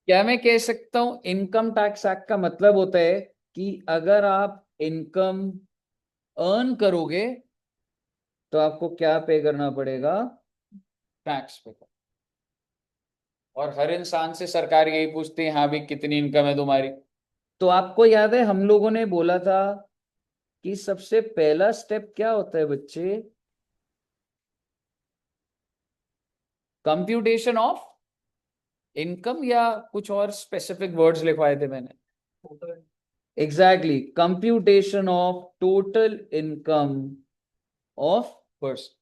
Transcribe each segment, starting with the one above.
क्या मैं कह सकता हूं इनकम टैक्स एक्ट का मतलब होता है कि अगर आप इनकम अर्न करोगे तो आपको क्या पे करना पड़ेगा? टैक्स पे। और हर इंसान से सरकार यही पूछती है, हाँ भी कितनी इनकम है तुम्हारी। तो आपको याद है हम लोगों ने बोला था कि सबसे पहला स्टेप क्या होता है बच्चे? कंप्यूटेशन ऑफ इनकम, या कुछ और स्पेसिफिक वर्ड्स लिखवाए थे मैंने? Exactly, computation of total income of person.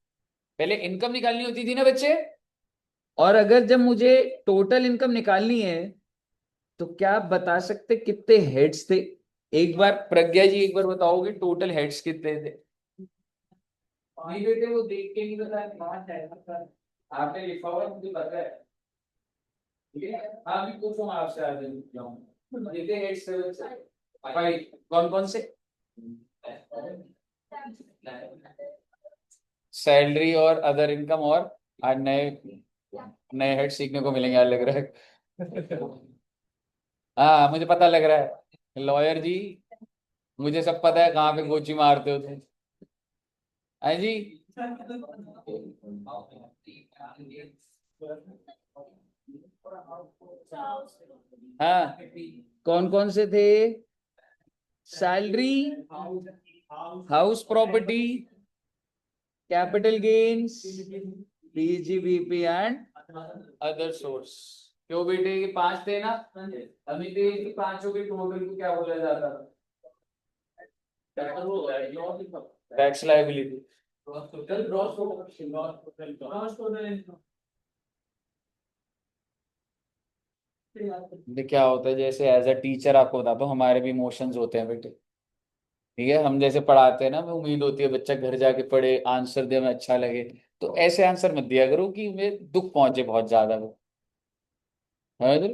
पहले इनकम निकालनी होती थी ना बच्चे। और अगर जब मुझे टोटल इनकम निकालनी है तो क्या आप बता सकते कितने हेड्स थे? एक बार प्रज्ञा जी एक बार बताओगे टोटल हेड्स कितने थे? वहीं बेटे वो देख के नहीं बताया पांच है। आपने लिखा हुआ है, मुझे पता है। ठीक है, हाँ भी पूछो, मैं आपसे आज जाऊँ कितने हेड्स थे बच्चे? भाई कौन कौन से? सैलरी और अदर इनकम, और आज नए नए हेड सीखने को मिलेंगे आज लग रहा है। हाँ मुझे पता लग रहा है लॉयर जी, मुझे सब पता है कहाँ पे गोची मारते हो तुम। है जी। हाँ कौन कौन से थे? Salary, house property, capital gains, PGBP and other source. क्यों बेटे, ये पांच थे ना? अमित ये पांचों के टोटल को क्या बोला जाता था? Tax liability. ये क्या होता है, जैसे एज अ टीचर आपको बताता हूँ, हमारे भी इमोशंस होते हैं बेटे। ठीक है, हम जैसे पढ़ाते हैं ना, हमें उम्मीद होती है बच्चा घर जाके पढ़े, आंसर दे, हमें अच्छा लगे। तो ऐसे आंसर मत दिया करो कि मुझे दुख पहुंचे बहुत ज्यादा वो। है ना?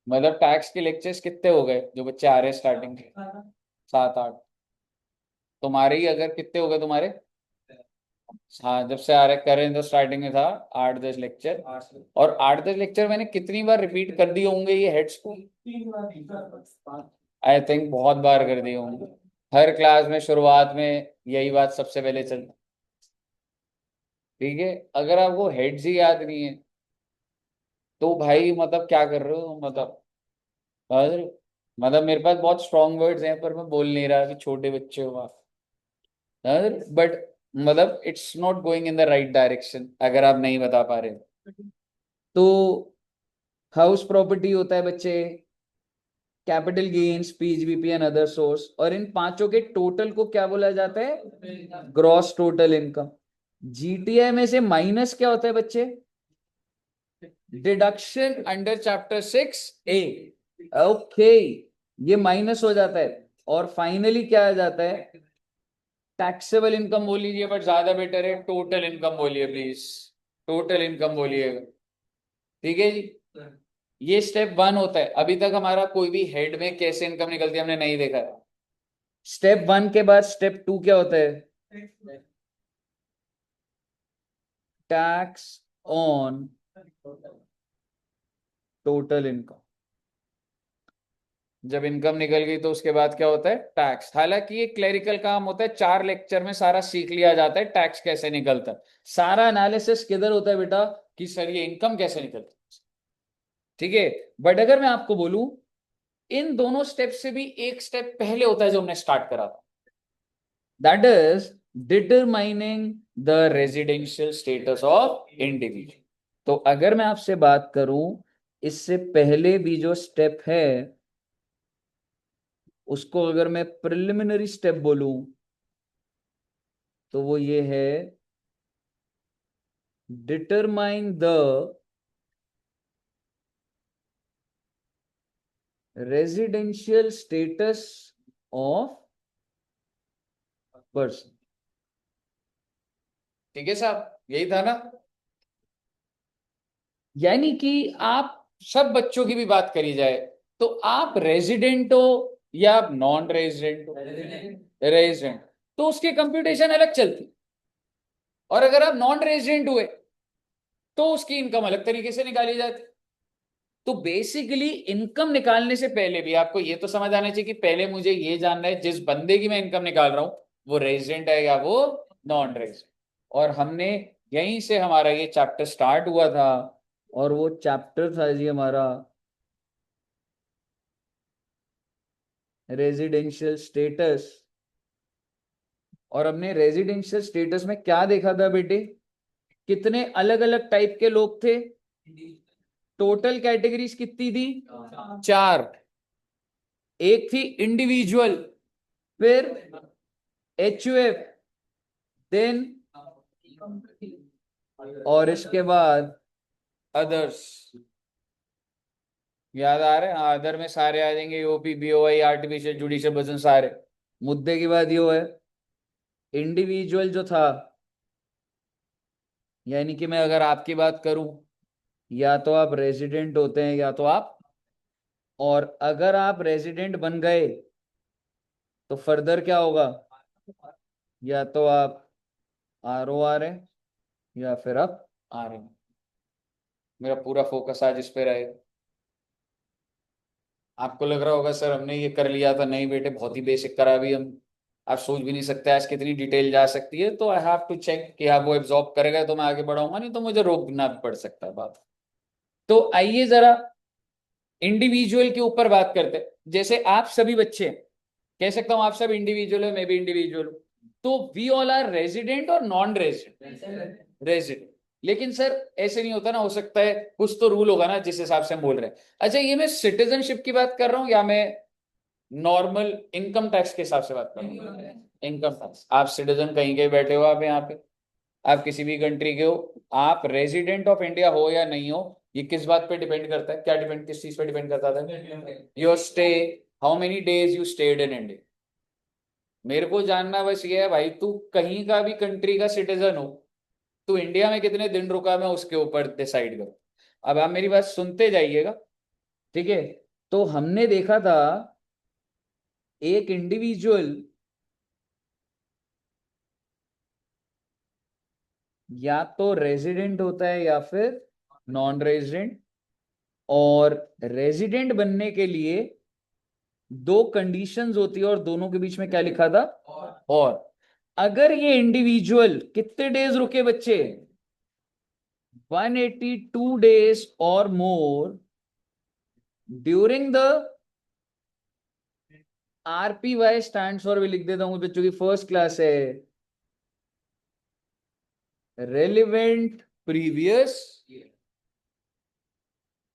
मतलब टैक्स के लेक्चर्स कितने हो गए जो बच्चे आ रहे हैं स्टार्टिंग के? सात आठ। तुम्हारे ही अगर कितने हो गए तुम्हारे? हाँ जब से आ रहे करें तो स्टार्टिंग में था 8-10 लेक्चर। और 8-10 लेक्चर मैंने कितनी बार रिपीट कर दिए होंगे ये हेड्स को? आई थिंक बहुत बार कर दिए होंगे। हर क्लास में शुरुआत में यही बात सबसे पहले चलती। ठीक है, अगर आपको हेड्स ही याद नहीं है तो भाई मतलब क्या कर रहे हो मतलब? अरे, मतलब मेरे पास बहुत स्ट्रॉन्ग वर्ड्स हैं पर मैं बोल नहीं रहा कि छोटे बच्चे हो आप। बट मतलब it's not going in the right direction अगर आप नहीं बता पा रहे। तो हाउस प्रॉपर्टी होता है बच्चे, capital gains, PGBP and other source, और इन पांचों के टोटल को क्या बोला जाता है? Gross total income. जीटीआई में से माइनस क्या होता है बच्चे? Deduction under chapter 6A। Okay, ये माइनस हो जाता है। और फाइनली क्या आ जाता है? टैक्सेबल इनकम बोल लीजिए, बट ज्यादा बेटर है टोटल इनकम बोलिए प्लीज। टोटल इनकम बोलिएगा। ठीक है जी। ये स्टेप 1 होता है। अभी तक हमारा कोई भी हेड में कैसे इनकम निकलती है हमने नहीं देखा है। स्टेप 1 के बाद स्टेप 2 क्या होता है? Tax on total income. जब इनकम निकल गई तो उसके बाद क्या होता है? टैक्स। हालांकि ये क्लेरिकल काम होता है, 4 लेक्चर में सारा सीख लिया जाता है टैक्स कैसे निकलता है। सारा एनालिसिस किधर होता है बेटा? कि सर ये इनकम कैसे निकलती है। ठीक है। बट अगर मैं आपको बोलूं, इन दोनों स्टेप से भी एक स्टेप पहले होता है जो हमने स्टार्ट करा था, that is determining the residential status of individual. तो अगर मैं आपसे बात करूं, इससे पहले भी जो स्टेप है उसको अगर मैं प्रिलिमिनरी स्टेप बोलूं तो वो ये है, determine the residential status of person. ठीक है साहब, यही था ना? यानी कि आप सब बच्चों की भी बात करी जाए तो आप रेजिडेंट हो या आप नॉन रेजिडेंट हो? रेजिडेंट। तो उसकी कंप्यूटेशन अलग चलती। और अगर आप नॉन रेजिडेंट हुए तो उसकी इनकम अलग तरीके से निकाली जाती। तो बेसिकली इनकम निकालने से पहले भी आपको ये तो समझ आना चाहिए कि पहले मुझे ये जानना है जिस बंदे की मैं इनकम निकाल रहा हूं वो रेजिडेंट है या वो नॉन रेजिडेंट। और हमने यहीं से हमारा ये चैप्टर स्टार्ट हुआ था, और वो चैप्टर था जी हमारा रेजिडेंशियल स्टेटस। और हमने रेजिडेंशियल स्टेटस में क्या देखा था बेटे? कितने अलग अलग टाइप के लोग थे? टोटल कैटेगरीज कितनी थी? चार। एक थी इंडिविजुअल, फिर HUF, देन, और इसके बाद अदर्स। याद आ रहे हैं? अदर में सारे आ जाएंगे, OP, BOI, artificial judicial person, सारे। मुद्दे की बात ये है, इंडिविजुअल जो था, यानी कि मैं अगर आपकी बात करूं, या तो आप रेजिडेंट होते हैं या तो आप, और अगर आप रेजिडेंट बन गए तो फर्दर क्या होगा? या तो आप ROR हैं या फिर आप RM। मेरा पूरा फोकस आज इस पे रहेगा। आपको लग रहा होगा सर हमने ये कर लिया था, नहीं बेटे बहुत ही बेसिक करा अभी हम। आप सोच भी नहीं सकते आज कितनी डिटेल जा सकती है। तो आई हैव टू चेक कि आप वो एब्जॉर्ब करेगा तो मैं आगे बढ़ाऊंगा, नहीं तो मुझे रोकना भी पड़ सकता है बात। तो आइए जरा इंडिविजुअल के ऊपर बात करते हैं। जैसे आप सभी बच्चे हैं, कह सकता हूं आप सब इंडिविजुअल है, मैं भी इंडिविजुअल हूं। तो वी ऑल आर रेजिडेंट और नॉन रेजिडेंट? रेजिडेंट। लेकिन सर ऐसे नहीं होता ना, हो सकता है कुछ तो रूल होगा ना जिस हिसाब से हम बोल रहे हैं। अच्छा, ये मैं सिटीजनशिप की बात कर रहा हूं या मैं नॉर्मल इनकम टैक्स के हिसाब से बात कर रहा हूं? Income tax. आप सिटीजन कहीं के बैठे हो, आप यहाँ पे, आप किसी भी कंट्री के हो, आप रेजिडेंट ऑफ इंडिया हो या नहीं हो, ये किस बात पे डिपेंड करता है? क्या डिपेंड, किस चीज पे डिपेंड करता था? Your stay, how many days you stayed in India. मेरे को जानना बस ये है भाई, तू कहीं का भी कंट्री का सिटीजन हो, तू इंडिया में कितने दिन रुका मैं उसके ऊपर डिसाइड करूं। अब आप मेरी बात सुनते जाइएगा, ठीक है? तो हमने देखा था एक इंडिविजुअल या तो रेजिडेंट होता है या फिर नॉन रेजिडेंट। और रेजिडेंट बनने के लिए दो कंडीशंस होती है, और दोनों के बीच में क्या लिखा था? और अगर ये इंडिविजुअल कितने डेज रुके बच्चे? 182 डेज और मोर during the, RPY stand for, भी लिख देता हूं बच्चों की फर्स्ट क्लास है, रेलिवेंट प्रीवियस।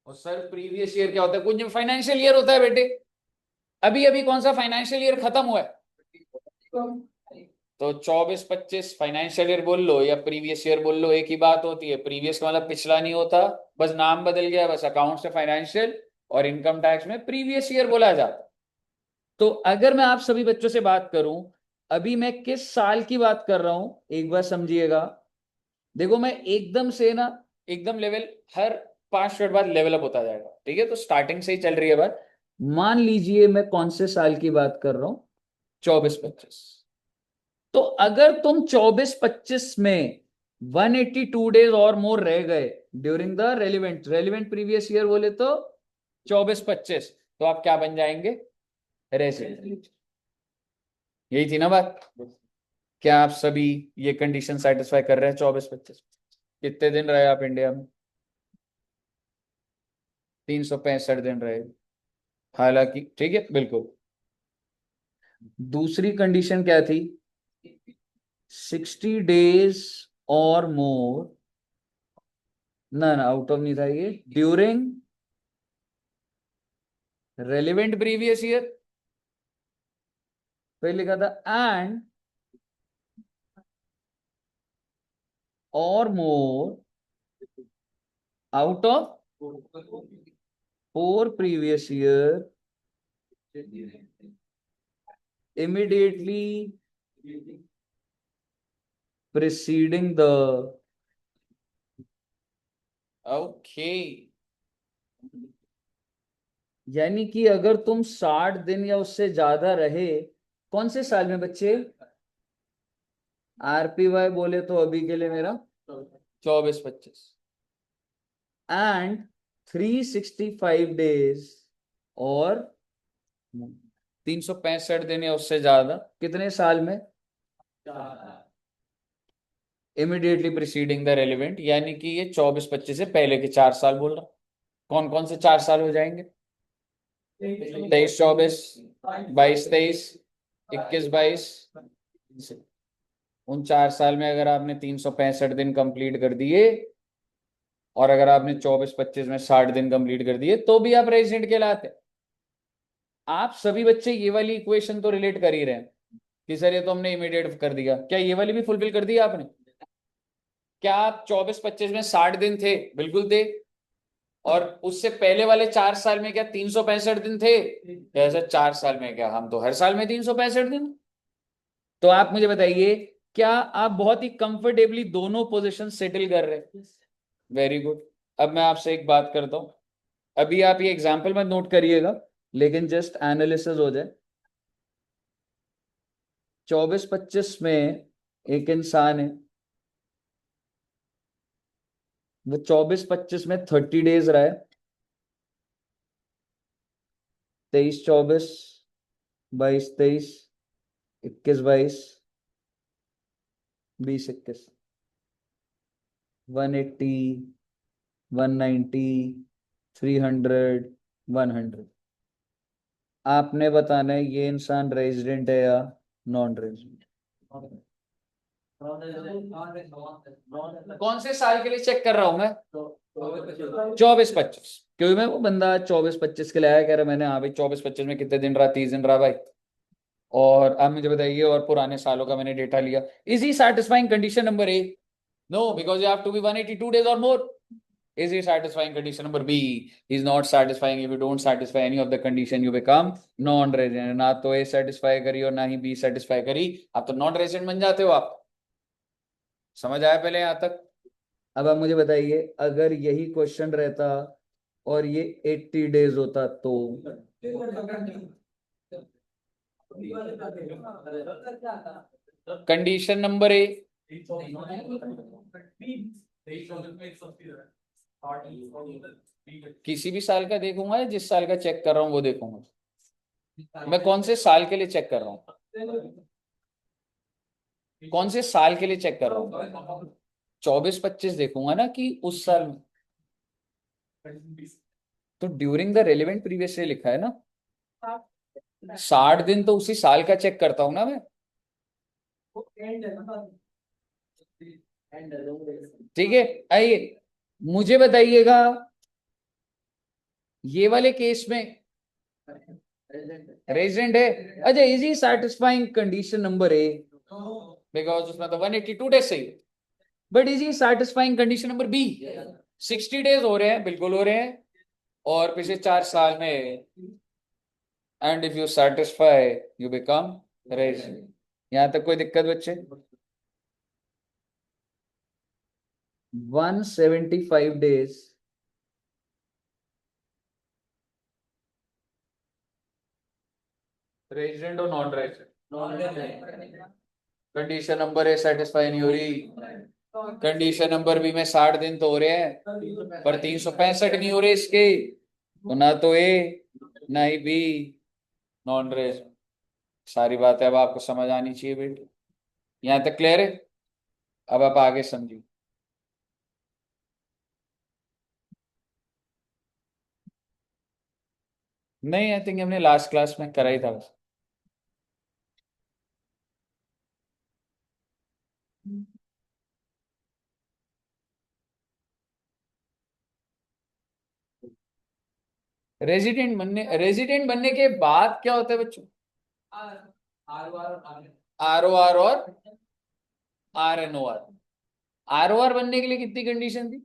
और सर प्रीवियस ईयर क्या होता है? कुछ फाइनेंशियल ईयर होता है बेटे। अभी अभी कौन सा फाइनेंशियल ईयर खत्म हुआ है? तो 24-25 फाइनेंशियल ईयर बोल लो या प्रीवियस ईयर बोल लो, एक ही बात होती है। प्रीवियस का मतलब पिछला नहीं होता, बस नाम बदल गया, बस अकाउंट से फाइनेंशियल, और इनकम टैक्स में प्रीवियस ईयर बोला जाता। तो अगर मैं आप सभी बच्चों से बात करूं, अभी मैं किस साल की बात कर रहा हूं एक बार समझिएगा। देखो मैं एकदम से ना, एकदम लेवल हर 5 मिनट बाद लेवल अप होता जाएगा, ठीक है? तो स्टार्टिंग से ही चल रही है बात। मान लीजिए मैं कौन से साल की बात कर रहा हूं? 24-25। तो अगर तुम 24-25 में 182 डेज और मोर रह गए during the relevant, relevant previous year बोले तो 24-25, तो आप क्या बन जाएंगे? रेजिडेंट। यही थी ना बात? क्या आप सभी ये कंडीशन सेटिस्फाई कर रहे हैं? 24-25 कितने दिन रहे आप इंडिया में? 365 दिन रहे। हालांकि ठीक है, बिल्कुल। दूसरी कंडीशन क्या थी? 60 डेज और मोर, ना ना आउट ऑफ नहीं था ये, ड्यूरिंग रेलिवेंट प्रीवियस ईयर। फिर लिखा था एंड और more out of 4 previous year immediately preceding the, okay. यानी कि अगर तुम 60 दिन या उससे ज्यादा रहे, कौन से साल में बच्चे? RPY बोले तो अभी के लिए मेरा 24-25। एंड 365 डेज और 365 दिन या उससे ज्यादा कितने साल में? इमीडिएटली प्रीसीडिंग द रेलिवेंट, यानी कि ये 24-25 से पहले के 4 साल बोल रहा। कौन कौन से 4 साल हो जाएंगे? 23-24, 22-23, 21-22। उन 4 साल में अगर आपने 365 दिन कंप्लीट कर दिए और अगर आपने 24-25 में 60 दिन कंप्लीट कर दिए तो भी आप रेजिडेंट कहलाते। आप सभी बच्चे ये वाली इक्वेशन तो रिलेट कर ही रहे हैं कि सर ये तो हमने इमीडिएट कर दिया, क्या ये वाली भी फुलफिल कर दी आपने? क्या आप 24-25 में 60 दिन थे? बिल्कुल थे। और उससे पहले वाले 4 साल में क्या 365 दिन थे? ऐसा 4 साल में क्या हम तो हर साल में 365 दिन। तो आप मुझे बताइए, क्या आप बहुत ही कंफर्टेबली दोनों पोजीशन सेटल कर रहे हैं? Very good. अब मैं आपसे एक बात करता हूं, अभी आप ये एग्जाम्पल मत नोट करिएगा, लेकिन जस्ट एनालिसिस हो जाए। 24-25 में एक इंसान है, वो 24-25 में 30 डेज रहा है। 23-24, 22-23, 21-22, 20-21, 180, 190, 300, 100। आपने बताना है ये इंसान रेजिडेंट है या नॉन रेजिडेंट। कौन से साल के लिए चेक कर रहा हूं मैं? 24-25, क्योंकि मैं वो बंदा 24-25 के लिए आया, कह रहा मैंने, हाँ भाई 24-25 में कितने दिन रहा? 30 दिन रहा भाई। और आप मुझे बताइए, और पुराने सालों का मैंने डेटा लिया। Is he satisfying condition number A? No, because you have to be 182 days or more. Is he satisfying condition number B? Is not satisfying. If you don't satisfy any of the condition, you become non-resident. ना तो A satisfy करी और ना ही B satisfy करी, आप तो non resident बन जाते हो आप। समझ आया पहले यहां तक? अब आप मुझे बताइए, अगर यही क्वेश्चन रहता और ये 80 डेज होता तो? कंडीशन नंबर ए, किसी भी साल का देखूंगा या जिस साल का चेक कर रहा हूं वो देखूंगा? मैं कौन से साल के लिए चेक कर रहा हूँ? कौन से साल के लिए चेक कर रहा हूँ? 24-25 देखूंगा ना कि उस साल में। तो during the relevant previous year लिखा है ना, 60 दिन तो उसी साल का चेक करता हूं ना मैं। ठीक है, आइए मुझे बताइएगा, ये वाले केस में रेजिडेंट है। अच्छा, is he satisfying condition number A? Because उसमें तो 182 डेज सही। But is he satisfying condition number B? 60 days हो रहे हैं, बिल्कुल हो रहे हैं, और पिछले 4 साल में। And if you satisfy you become resident. यहां तक कोई दिक्कत बच्चे? 175 डेज रेजिडेंट और नॉन रेजिडेंट। कंडीशन नंबर ए सेटिस्फाई नहीं हो रही। कंडीशन नंबर बी में 60 दिन तो हो रहे हैं पर 365 नहीं हो रहे इसके, तो ना तो ए ना ही बी, नॉन रेज। सारी बातें अब आपको समझ आनी चाहिए बेटे। यहां तक क्लियर है? अब आप आगे समझिए। नहीं, आई थिंक हमने लास्ट क्लास में करा ही था बस। रेजिडेंट बनने के बाद क्या होता है बच्चों? आर ओ आर और R N O R. R O R बनने के लिए कितनी कंडीशन थी?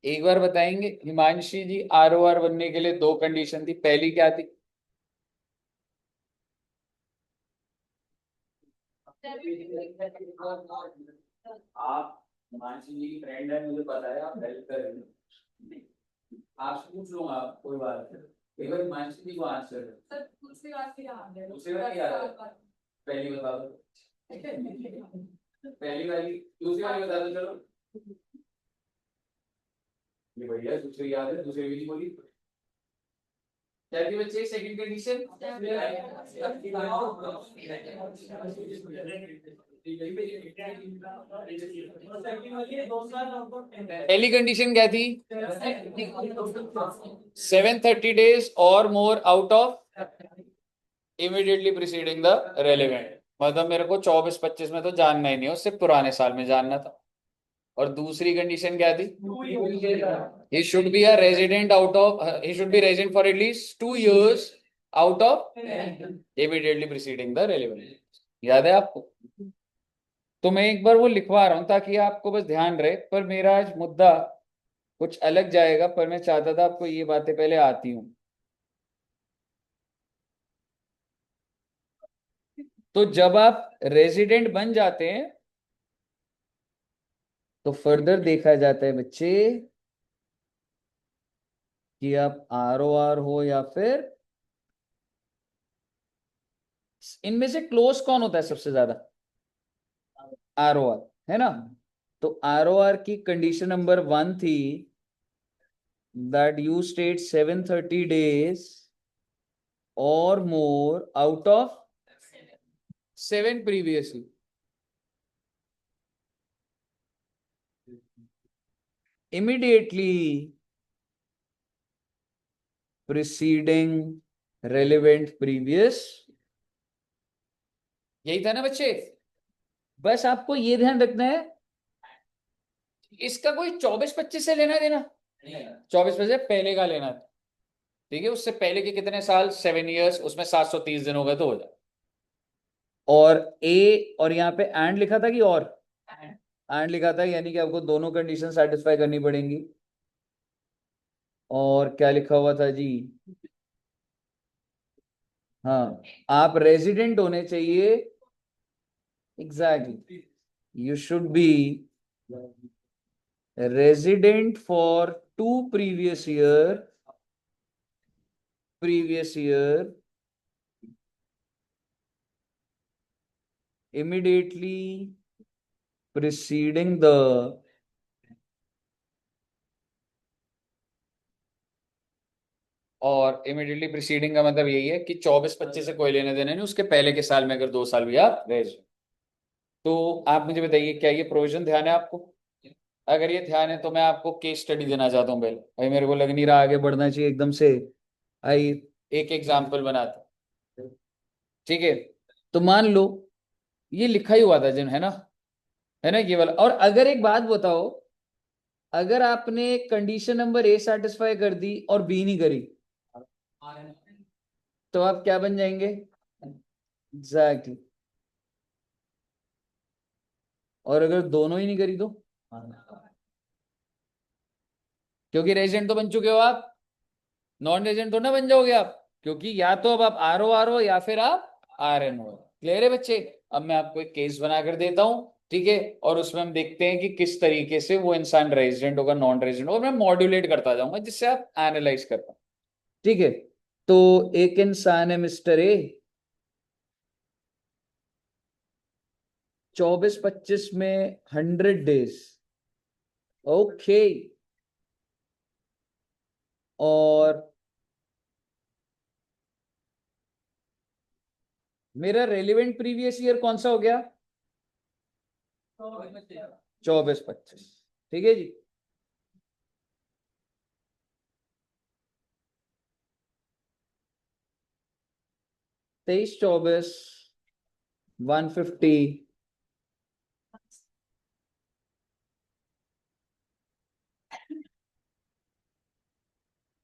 एक बार बताएंगे Himanshi ji, R O R बनने के लिए 2 कंडीशन थी, पहली क्या थी? आप हिमांशी जी की फ्रेंड है, मुझे पता है, आप हेल्प कर रहे हो। आपसे पूछ लूंगा, कोई बात नहीं। एक बार हिमांशी जी को आंसर दूसरी बात क्या है? पहली बता दो। पहली वाली, दूसरी वाली बता दो चलो। ये बढ़िया, दूसरी याद है, दूसरी भी नहीं बोली। क्या थी बच्चे सेकंड कंडीशन? पहली कंडीशन क्या थी? 730 days और more out of immediately preceding the relevant. मतलब मेरे को 24-25 में तो जानना ही नहीं, उससे पुराने साल में जानना था। और दूसरी कंडीशन क्या थी? He should be a resident out of, he should be resident for at least 2 years out of immediately preceding the relevant. याद है आपको? तो मैं एक बार वो लिखवा रहा हूं ताकि आपको बस ध्यान रहे, पर मेरा आज मुद्दा कुछ अलग जाएगा, पर मैं चाहता था आपको ये बातें पहले आती हूँ। तो जब आप रेजिडेंट बन जाते हैं तो फर्दर देखा जाता है बच्चे कि आप ROR हो या फिर इनमें से क्लोज कौन होता है सबसे ज्यादा? ROR, है ना? तो ROR की कंडीशन नंबर 1 थी that you state 730 days or more out of 7 previously. Immediately preceding relevant previous। यही था ना बच्चे? बस आपको ये ध्यान रखना है, इसका कोई 24-25 से लेना देना, 24-25 पहले का लेना था। ठीक है, उससे पहले के कितने साल? 7 years, उसमें 730 दिन हो गए तो हो जाए। और ए, और यहाँ पे एंड लिखा था कि और एंड लिखा था, यानी कि आपको दोनों कंडीशन सेटिस्फाई करनी पड़ेंगी। और क्या लिखा हुआ था जी? हाँ, आप रेजिडेंट होने चाहिए। Exactly, you should be resident for 2 previous year immediately preceding the और इमीडिएटली प्रीसीडिंग का मतलब यही है कि 24-25 से कोई लेने देने नहीं, उसके पहले के साल में अगर 2 साल भी आप रह जाए। तो आप मुझे बताइए क्या ये प्रोविजन ध्यान है आपको? अगर ये ध्यान है तो मैं आपको केस स्टडी देना चाहता हूँ। पहले भाई मेरे को लग नहीं रहा आगे बढ़ना चाहिए एकदम से। आई एक एग्जाम्पल बनाते, ठीक है? तो मान लो ये लिखा ही हुआ था जिन, है ना? है ना ये वाला। और अगर एक बात बताओ, अगर आपने कंडीशन नंबर ए सेटिस्फाई कर दी और बी नहीं करी, तो आप क्या बन जाएंगे? एग्जैक्टली। और अगर दोनों ही नहीं करी तो? क्योंकि रेजिडेंट तो बन चुके हो आप, नॉन रेजिडेंट तो ना बन जाओगे आप, क्योंकि या तो अब आप ROR हो या फिर आप RN हो। क्लियर है बच्चे? अब मैं आपको एक केस बना कर देता हूं, ठीक है? और उसमें हम देखते हैं कि किस तरीके से वो इंसान रेजिडेंट होगा, नॉन रेजिडेंट होगा। मैं मॉड्यूलेट करता जाऊंगा जिससे आप एनालाइज कर पाओ। ठीक है? तो एक इंसान है मिस्टर ए, 24-25 में 100 days। ओके। और मेरा रेलिवेंट प्रीवियस ईयर कौन सा हो गया? 24-25। ठीक है जी। 23-24, 150,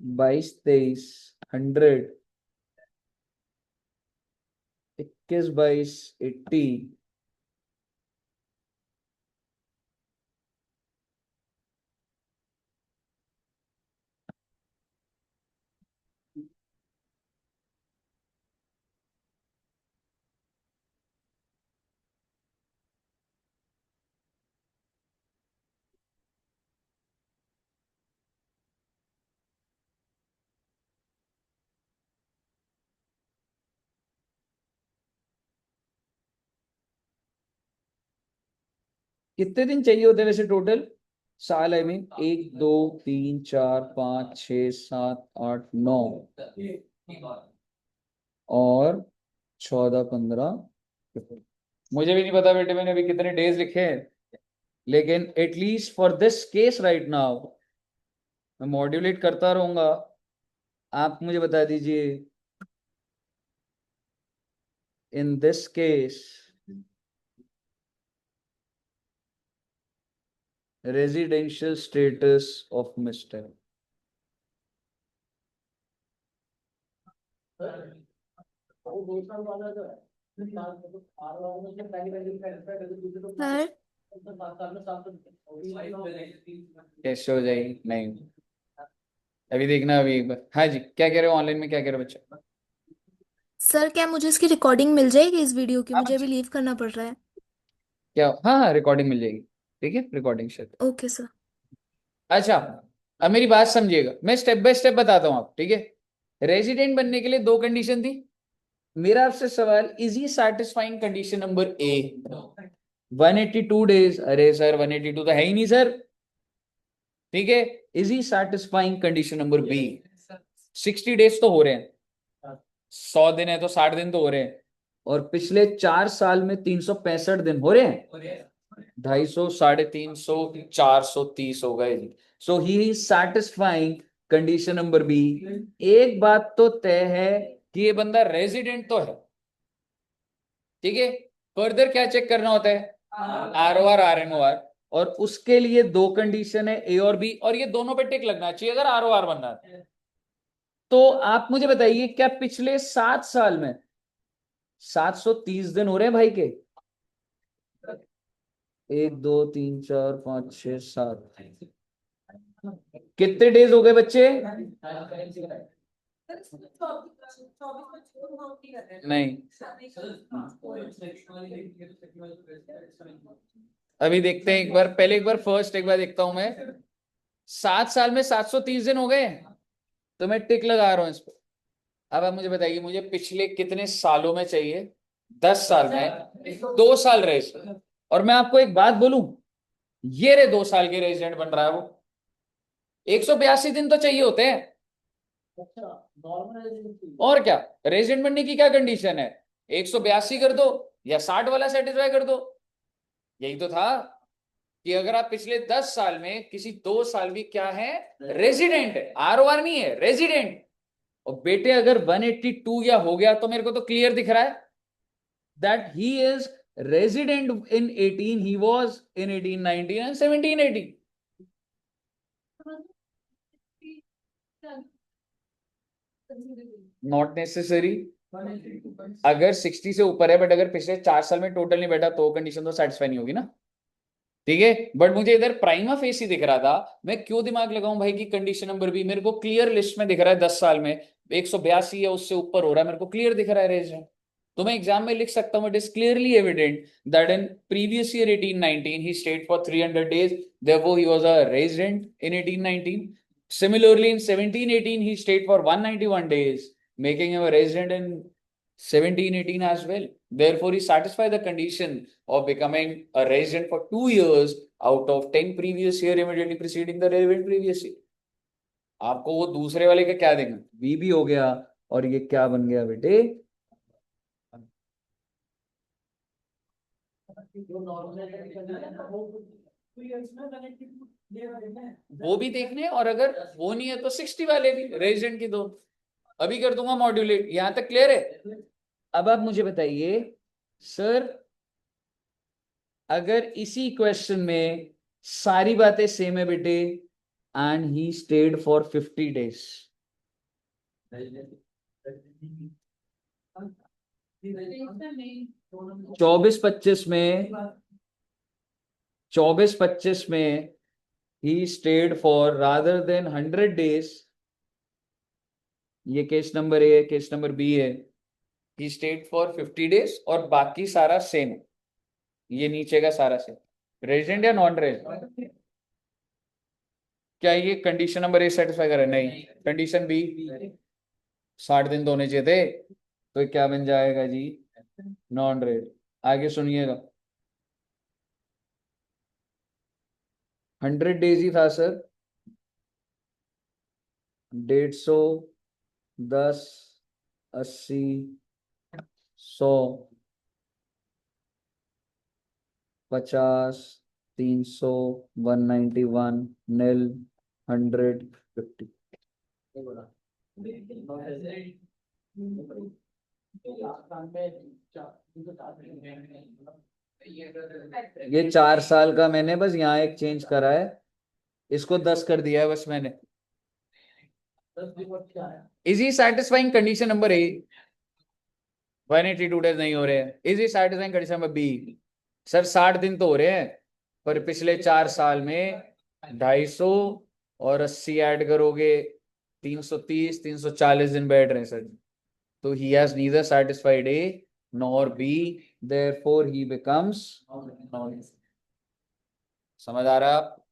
22-23, 100, 21-22, 80। कितने दिन चाहिए होते हैं वैसे टोटल? साल आई मीन 1 2 3 4 5 6 7 8 9 और 14 15। मुझे भी नहीं पता बेटे मैंने अभी कितने डेज लिखे हैं, लेकिन at least for this case right now मैं मॉड्यूलेट करता रहूंगा। आप मुझे बता दीजिए in this case residential status of mister. Sir कैसे हो जाएगी? नहीं अभी देखना, अभी एक बार। हाँ जी, क्या कह रहे हो? ऑनलाइन में क्या कह रहे हो बच्चा? सर क्या मुझे इसकी रिकॉर्डिंग मिल जाएगी इस वीडियो की? हाँ मुझे अभी बच्चा, लीव करना पड़ रहा है। क्या? हाँ हाँ, रिकॉर्डिंग मिल जाएगी। ठीक है, रिकॉर्डिंग शेयर। Okay sir. अच्छा, अब मेरी बात समझिएगा, मैं स्टेप बाय स्टेप बताता हूँ आप, ठीक है? रेजिडेंट बनने के लिए दो कंडीशन थी। मेरा आपसे सवाल, is he satisfying condition number A 182 days? अरे सर 182 तो है ही नहीं सर। ठीक है, is he satisfying condition number B? 60 days तो हो रहे हैं, 100 दिन है तो 60 दिन तो हो रहे हैं, और पिछले 4 साल में 365 दिन हो रहे हैं। 250, 350, 430 हो गए जी। So he is satisfying condition number B. एक बात तो तय है कि ये बंदा रेजिडेंट तो है, ठीक है। फर्दर क्या चेक करना होता है? ROR RNOR। और उसके लिए दो कंडीशन है, ए और बी, और ये दोनों पे टिक लगना चाहिए अगर ROR बनना है। तो आप मुझे बताइए, क्या पिछले 7 साल में 730 दिन हो रहे हैं भाई के? 1 2 3 4 5 6 7। कितने डेज हो गए बच्चे? नहीं, अभी देखते हैं एक बार, पहले एक बार फर्स्ट एक बार देखता हूं मैं। 7 साल में 730 दिन हो गए, तो मैं टिक लगा रहा हूं इस पर। अब आप मुझे बताइए, मुझे पिछले कितने सालों में चाहिए? 10 साल में 2 साल रहे इसमें। और मैं आपको एक बात बोलूं, ये रे 2 साल के रेजिडेंट बन रहा है वो। 182 दिन तो चाहिए होते हैं। और क्या, रेजिडेंट बनने की क्या कंडीशन है? 182 कर दो या 60 वाला सेटिस्फाई कर दो। यही तो था कि अगर आप पिछले 10 साल में किसी 2 साल भी क्या है, रेजिडेंट है, ROR नहीं है, रेजिडेंट। और बेटे अगर 182 या हो गया तो मेरे को तो क्लियर दिख रहा है that he is resident in 18, he was in 18 19 and 17 18। Not necessary. अगर 60 से ऊपर है बट अगर पिछले 4 साल में टोटल नहीं बैठा तो कंडीशन तो सेटिस्फाई नहीं होगी ना। ठीक है, बट मुझे इधर प्राइमा फेसी दिख रहा था, मैं क्यों दिमाग लगाऊं भाई की कंडीशन नंबर बी? मेरे को क्लियर लिस्ट में दिख रहा है 10 साल में 182 या उससे ऊपर हो रहा है, मेरे को क्लियर दिख रहा है रेजिडेंट। तो मैं एग्जाम में लिख सकता हूं, it is clearly evident that in previous year 18 19 he stayed for 300 days, therefore he was a resident in 18 19. Similarly in 17 18 he stayed for 191 days, making him a resident in 17 18 as well. Therefore he satisfied the condition of becoming a resident for 2 years out of 10 previous year immediately preceding the relevant previous year. आपको वो दूसरे वाले का क्या देंगे? B भी हो गया, और ये क्या बन गया बेटे? वो भी देखने, और अगर वो नहीं है तो 60 वाले भी रेजिडेंट की दो। अभी कर दूंगा मॉड्यूलेट, यहां तक क्लियर है? अब आप मुझे बताइए सर, अगर इसी क्वेश्चन में सारी बातें सेम है बेटे, and he stayed for 50 days, 24 25 में, 24 25 में he stayed for rather than 100 days। ये केस नंबर ए है, केस नंबर बी है। ही स्टेड फॉर 50 days और बाकी सारा सेम है, ये नीचे का सारा सेम। रेजिडेंट या नॉन रेजिडेंट? क्या ये कंडीशन नंबर ए सेटिस्फाई करे? नहीं। कंडीशन बी, 60 दिन तो होने चाहिए थे, तो ये क्या बन जाएगा जी? Non red. आगे सुनिएगा, 100 डेज ही था सर। 150, 10, 80, 100, 50, 300, 191, नील, 100, 50। ये 4 साल का मैंने बस यहाँ एक चेंज करा है, इसको 10 कर दिया है बस मैंने। Is he satisfying condition number A? 182 days नहीं हो रहे हैं। Is he satisfying condition number B? Sir 60 दिन तो हो रहे हैं, पर पिछले 4 साल में 250 और 80 ऐड करोगे 330, 340 दिन बैठ रहे हैं सर। तो he has neither satisfied A nor B, therefore he becomes non। समझ आ रहा है आप?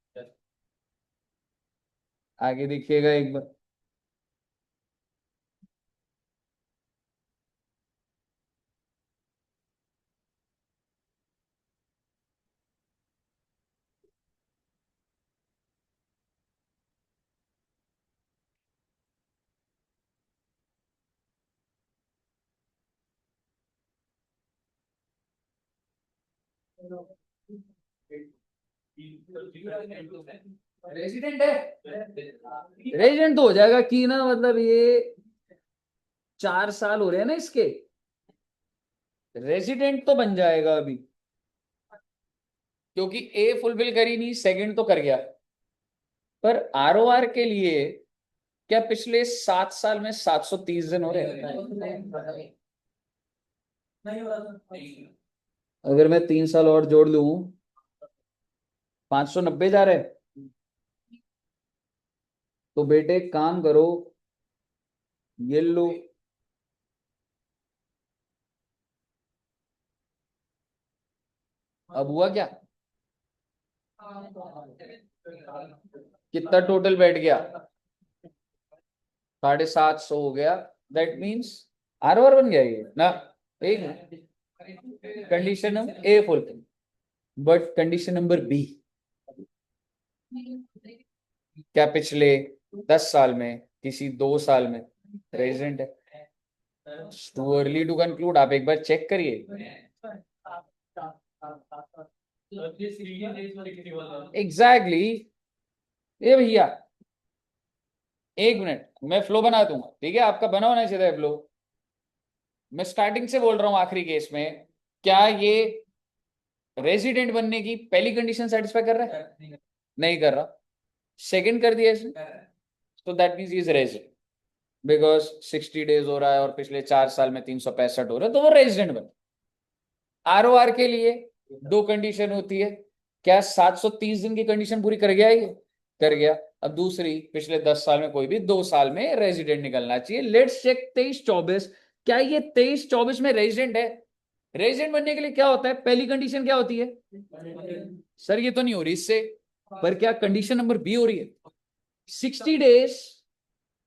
आगे देखिएगा एक बार। रेजिडेंट है, रेजिडेंट तो हो जाएगा कि ना, मतलब ये 4 साल हो रहे हैं ना इसके, रेजिडेंट तो बन जाएगा अभी, क्योंकि ए फुलफिल करी नहीं, सेकंड तो कर गया। पर आरओआर के लिए क्या पिछले 7 साल में 730 दिन हो रहे हैं? अगर मैं 3 साल और जोड़ लूं, 590 जा रहे हैं। तो बेटे एक काम करो, ये लो, अब हुआ क्या? कितना टोटल बैठ गया? 750 हो गया। दैट मीन्स आर ओवर बन गया ये ना। एक condition number A fulfil, but condition number B, क्या पिछले 10 साल में किसी 2 साल में रेजिडेंट है? टू अर्ली टू कंक्लूड, आप एक बार चेक करिए। एग्जैक्टली। ये भैया एक मिनट, मैं फ्लो बना दूंगा, ठीक है? आपका बना होना चाहिए फ्लो। मैं स्टार्टिंग से बोल रहा हूं आखिरी केस में, क्या ये रेजिडेंट बनने की पहली कंडीशन सेटिस्फाई कर रहा है? नहीं कर रहा। सेकंड कर दिया इसने, तो that means is resident, because 60 days हो रहा है और पिछले 4 साल में 365 हो रहे हैं, तो वो रेजिडेंट बन। आरओआर के लिए 2 कंडीशन होती है, क्या 730 दिन की कंडीशन पूरी कर गया ये? कर गया। अब दूसरी, पिछले 10 साल में कोई भी 2 साल में रेजिडेंट निकलना चाहिए। लेट्स चेक 23-24, क्या ये 23-24 में रेजिडेंट है? रेजिडेंट बनने के लिए क्या होता है, पहली कंडीशन क्या होती है? सर ये तो नहीं हो रही इससे, पर क्या कंडीशन नंबर बी हो रही है? 60 डेज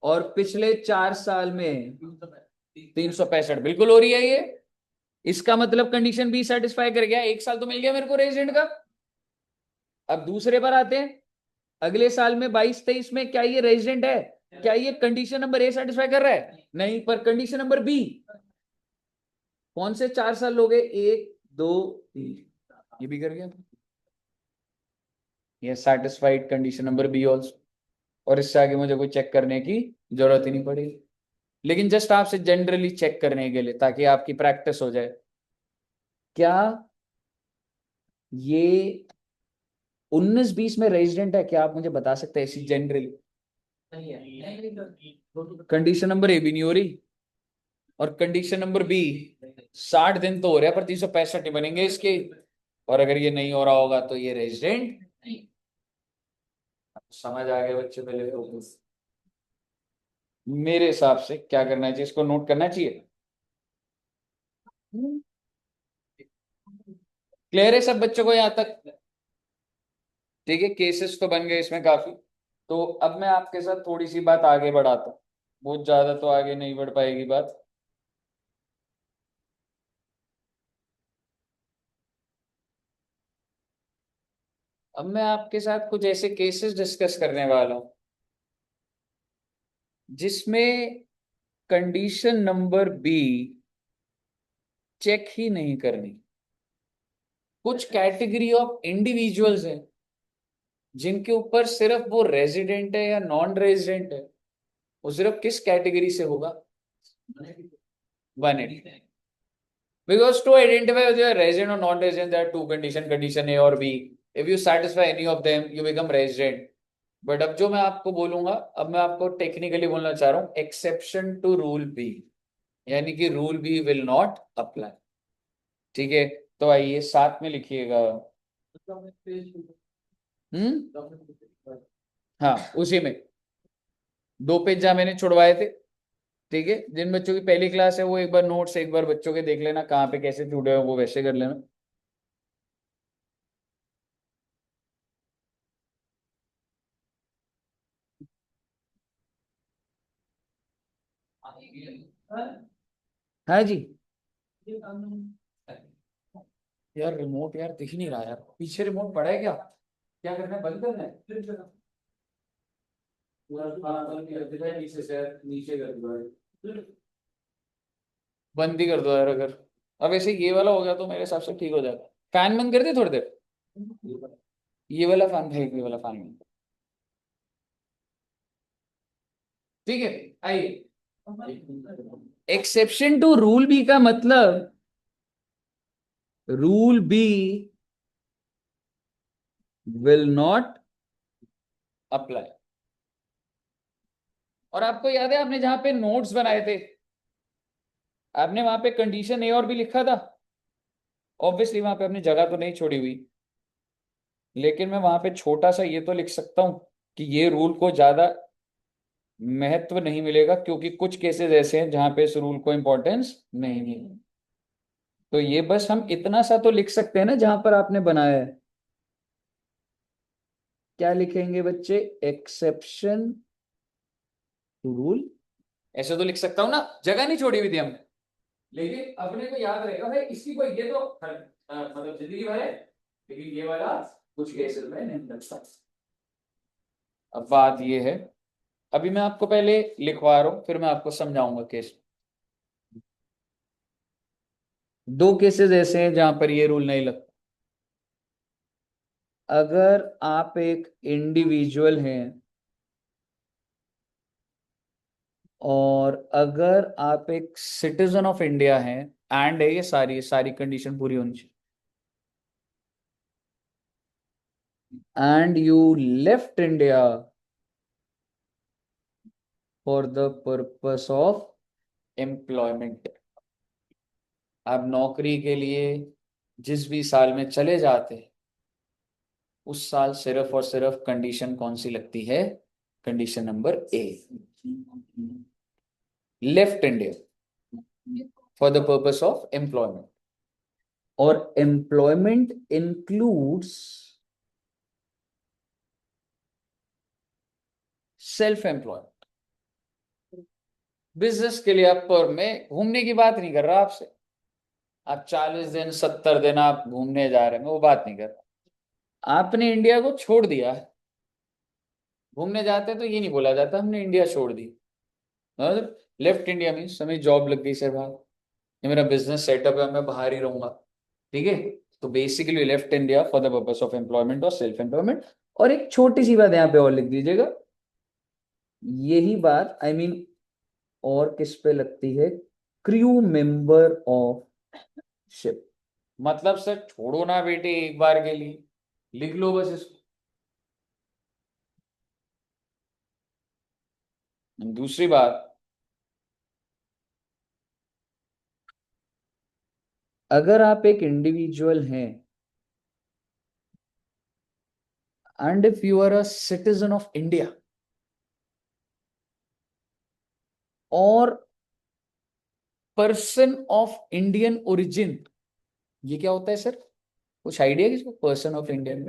और पिछले 4 साल में 365 बिल्कुल हो रही है ये। इसका मतलब कंडीशन बी सेटिस्फाई कर गया, 1 साल तो मिल गया मेरे को रेजिडेंट का। अब दूसरे पर आते हैं, अगले साल में 22-23 में क्या ये रेजिडेंट है? क्या ये कंडीशन नंबर ए सेटिस्फाई कर रहा है? नहीं, पर कंडीशन नंबर बी, कौन से 4 साल लोगे, 1, 2, 3, ये भी कर गया। ये satisfied condition number B also, और इससे आगे मुझे कोई चेक करने की जरूरत ही नहीं पड़ेगी। लेकिन जस्ट आपसे जनरली चेक करने के लिए, ताकि आपकी प्रैक्टिस हो जाए, क्या ये 19-20 में रेजिडेंट है? क्या आप मुझे बता सकते हैं ऐसी जनरली? कंडीशन नंबर ए भी नहीं हो रही, और कंडीशन नंबर बी 60 दिन तो हो रहा है पर 365 बनेंगे इसके, और अगर ये नहीं हो रहा होगा तो ये रेजिडेंट। समझ आ गया बच्चे? पहले तो मेरे हिसाब से क्या करना चाहिए, इसको नोट करना चाहिए। क्लियर है सब बच्चों को यहाँ तक? ठीक है, केसेस तो बन गए इसमें काफी। तो अब मैं आपके साथ थोड़ी सी बात आगे बढ़ाता हूँ, बहुत ज्यादा तो आगे नहीं बढ़ पाएगी बात। अब मैं आपके साथ कुछ ऐसे केसेस डिस्कस करने वाला हूं जिसमें कंडीशन नंबर बी चेक ही नहीं करनी। कुछ कैटेगरी ऑफ इंडिविजुअल्स हैं जिनके ऊपर सिर्फ वो रेजिडेंट है या नॉन रेजिडेंट है, वो सिर्फ किस कैटेगरी से होगा? 180। Because to identify whether you are resident or non-resident, there are two condition, condition A और B. If you satisfy any of them, you become resident. But अब जो मैं आपको बोलूंगा, अब मैं आपको टेक्निकली बोलना चाह रहा हूं, एक्सेप्शन टू रूल बी, यानी कि rule B will not apply. ठीक है, तो आइए साथ में लिखिएगा। हाँ, उसी में 2 पेज जहाँ मैंने छुड़वाए थे। ठीक है, जिन बच्चों की पहली क्लास है वो एक बार नोट्स एक बार बच्चों के देख लेना, कहाँ पे कैसे छूटे हो वो वैसे कर लेना। हाँ जी। यार रिमोट यार दिख नहीं रहा यार, पीछे रिमोट पड़ा है क्या? क्या करना है, बंद करना है? पूरा बंद कर देता है नीचे से, नीचे कर दो यार। बंद ही कर दो यार अगर। अब ऐसे ये वाला हो गया तो मेरे हिसाब से ठीक हो जाएगा। फैन बंद कर दे थोड़ी देर। ये वाला फैन है, ये वाला फैन बंद। ठीक है, आइए। एक्सेप्शन टू रूल बी का मतलब, rule B will not apply. और आपको याद है आपने जहां पे नोट्स बनाए थे, आपने वहां पे कंडीशन ए और बी लिखा था। ऑब्वियसली वहां पे अपनी जगह तो नहीं छोड़ी हुई, लेकिन मैं वहां पे छोटा सा ये तो लिख सकता हूं कि ये रूल को ज्यादा महत्व नहीं मिलेगा, क्योंकि कुछ केसेस ऐसे हैं जहां पे इस रूल को इंपॉर्टेंस नहीं मिलेगी। तो ये बस हम इतना सा तो लिख सकते हैं ना जहां पर आपने बनाया है। क्या लिखेंगे बच्चे? Exception to rule. ऐसे तो लिख सकता हूं ना, जगह नहीं छोड़ी हुई थी हमने। लेकिन अपने को याद रहेगा भाई, इसकी कोई ये तो मतलब जिंदगी भर है, लेकिन ये वाला कुछ केसेस में नहीं लगता। अब बात ये है, अभी मैं आपको पहले लिखवा रहा हूं फिर मैं आपको समझाऊंगा केस। 2 केसेस ऐसे हैं जहां पर ये रूल नहीं लगता। अगर आप एक इंडिविजुअल हैं और अगर आप एक सिटीजन ऑफ इंडिया हैं, एंड है, ये सारी सारी कंडीशन पूरी होनी चाहिए, and you left India for the purpose of employment. आप नौकरी के लिए जिस भी साल में चले जाते हैं, उस साल सिर्फ और सिर्फ कंडीशन कौन सी लगती है? Condition number A, left India for the purpose of employment. और employment includes self employment. Business के लिए आप पर, मैं घूमने की बात नहीं कर रहा आपसे। आप 40 दिन 70 दिन आप घूमने जा रहे हैं, मैं वो बात नहीं कर रहा। आपने इंडिया को छोड़ दिया है। घूमने जाते हैं तो ये नहीं बोला जाता हमने इंडिया छोड़ दी। मतलब लेफ्ट इंडिया मीन्स हमें जॉब लग गई सर बाहर, ये मेरा बिजनेस सेटअप है, मैं बाहर ही रहूंगा। ठीक है, तो basically left India for the purpose of employment और सेल्फ एम्प्लॉयमेंट। और एक छोटी सी बात यहाँ पे और लिख दीजिएगा, यही बात आई मीन और किस पे लगती है? Crew member of ship. मतलब सर छोड़ो ना बेटे, एक बार के लिए लिख लो बस इसको। दूसरी बात, अगर आप एक इंडिविजुअल हैं and if you are a citizen of India और पर्सन ऑफ इंडियन ओरिजिन, ये क्या होता है सर? कुछ आइडिया किसको? पर्सन ऑफ इंडियन,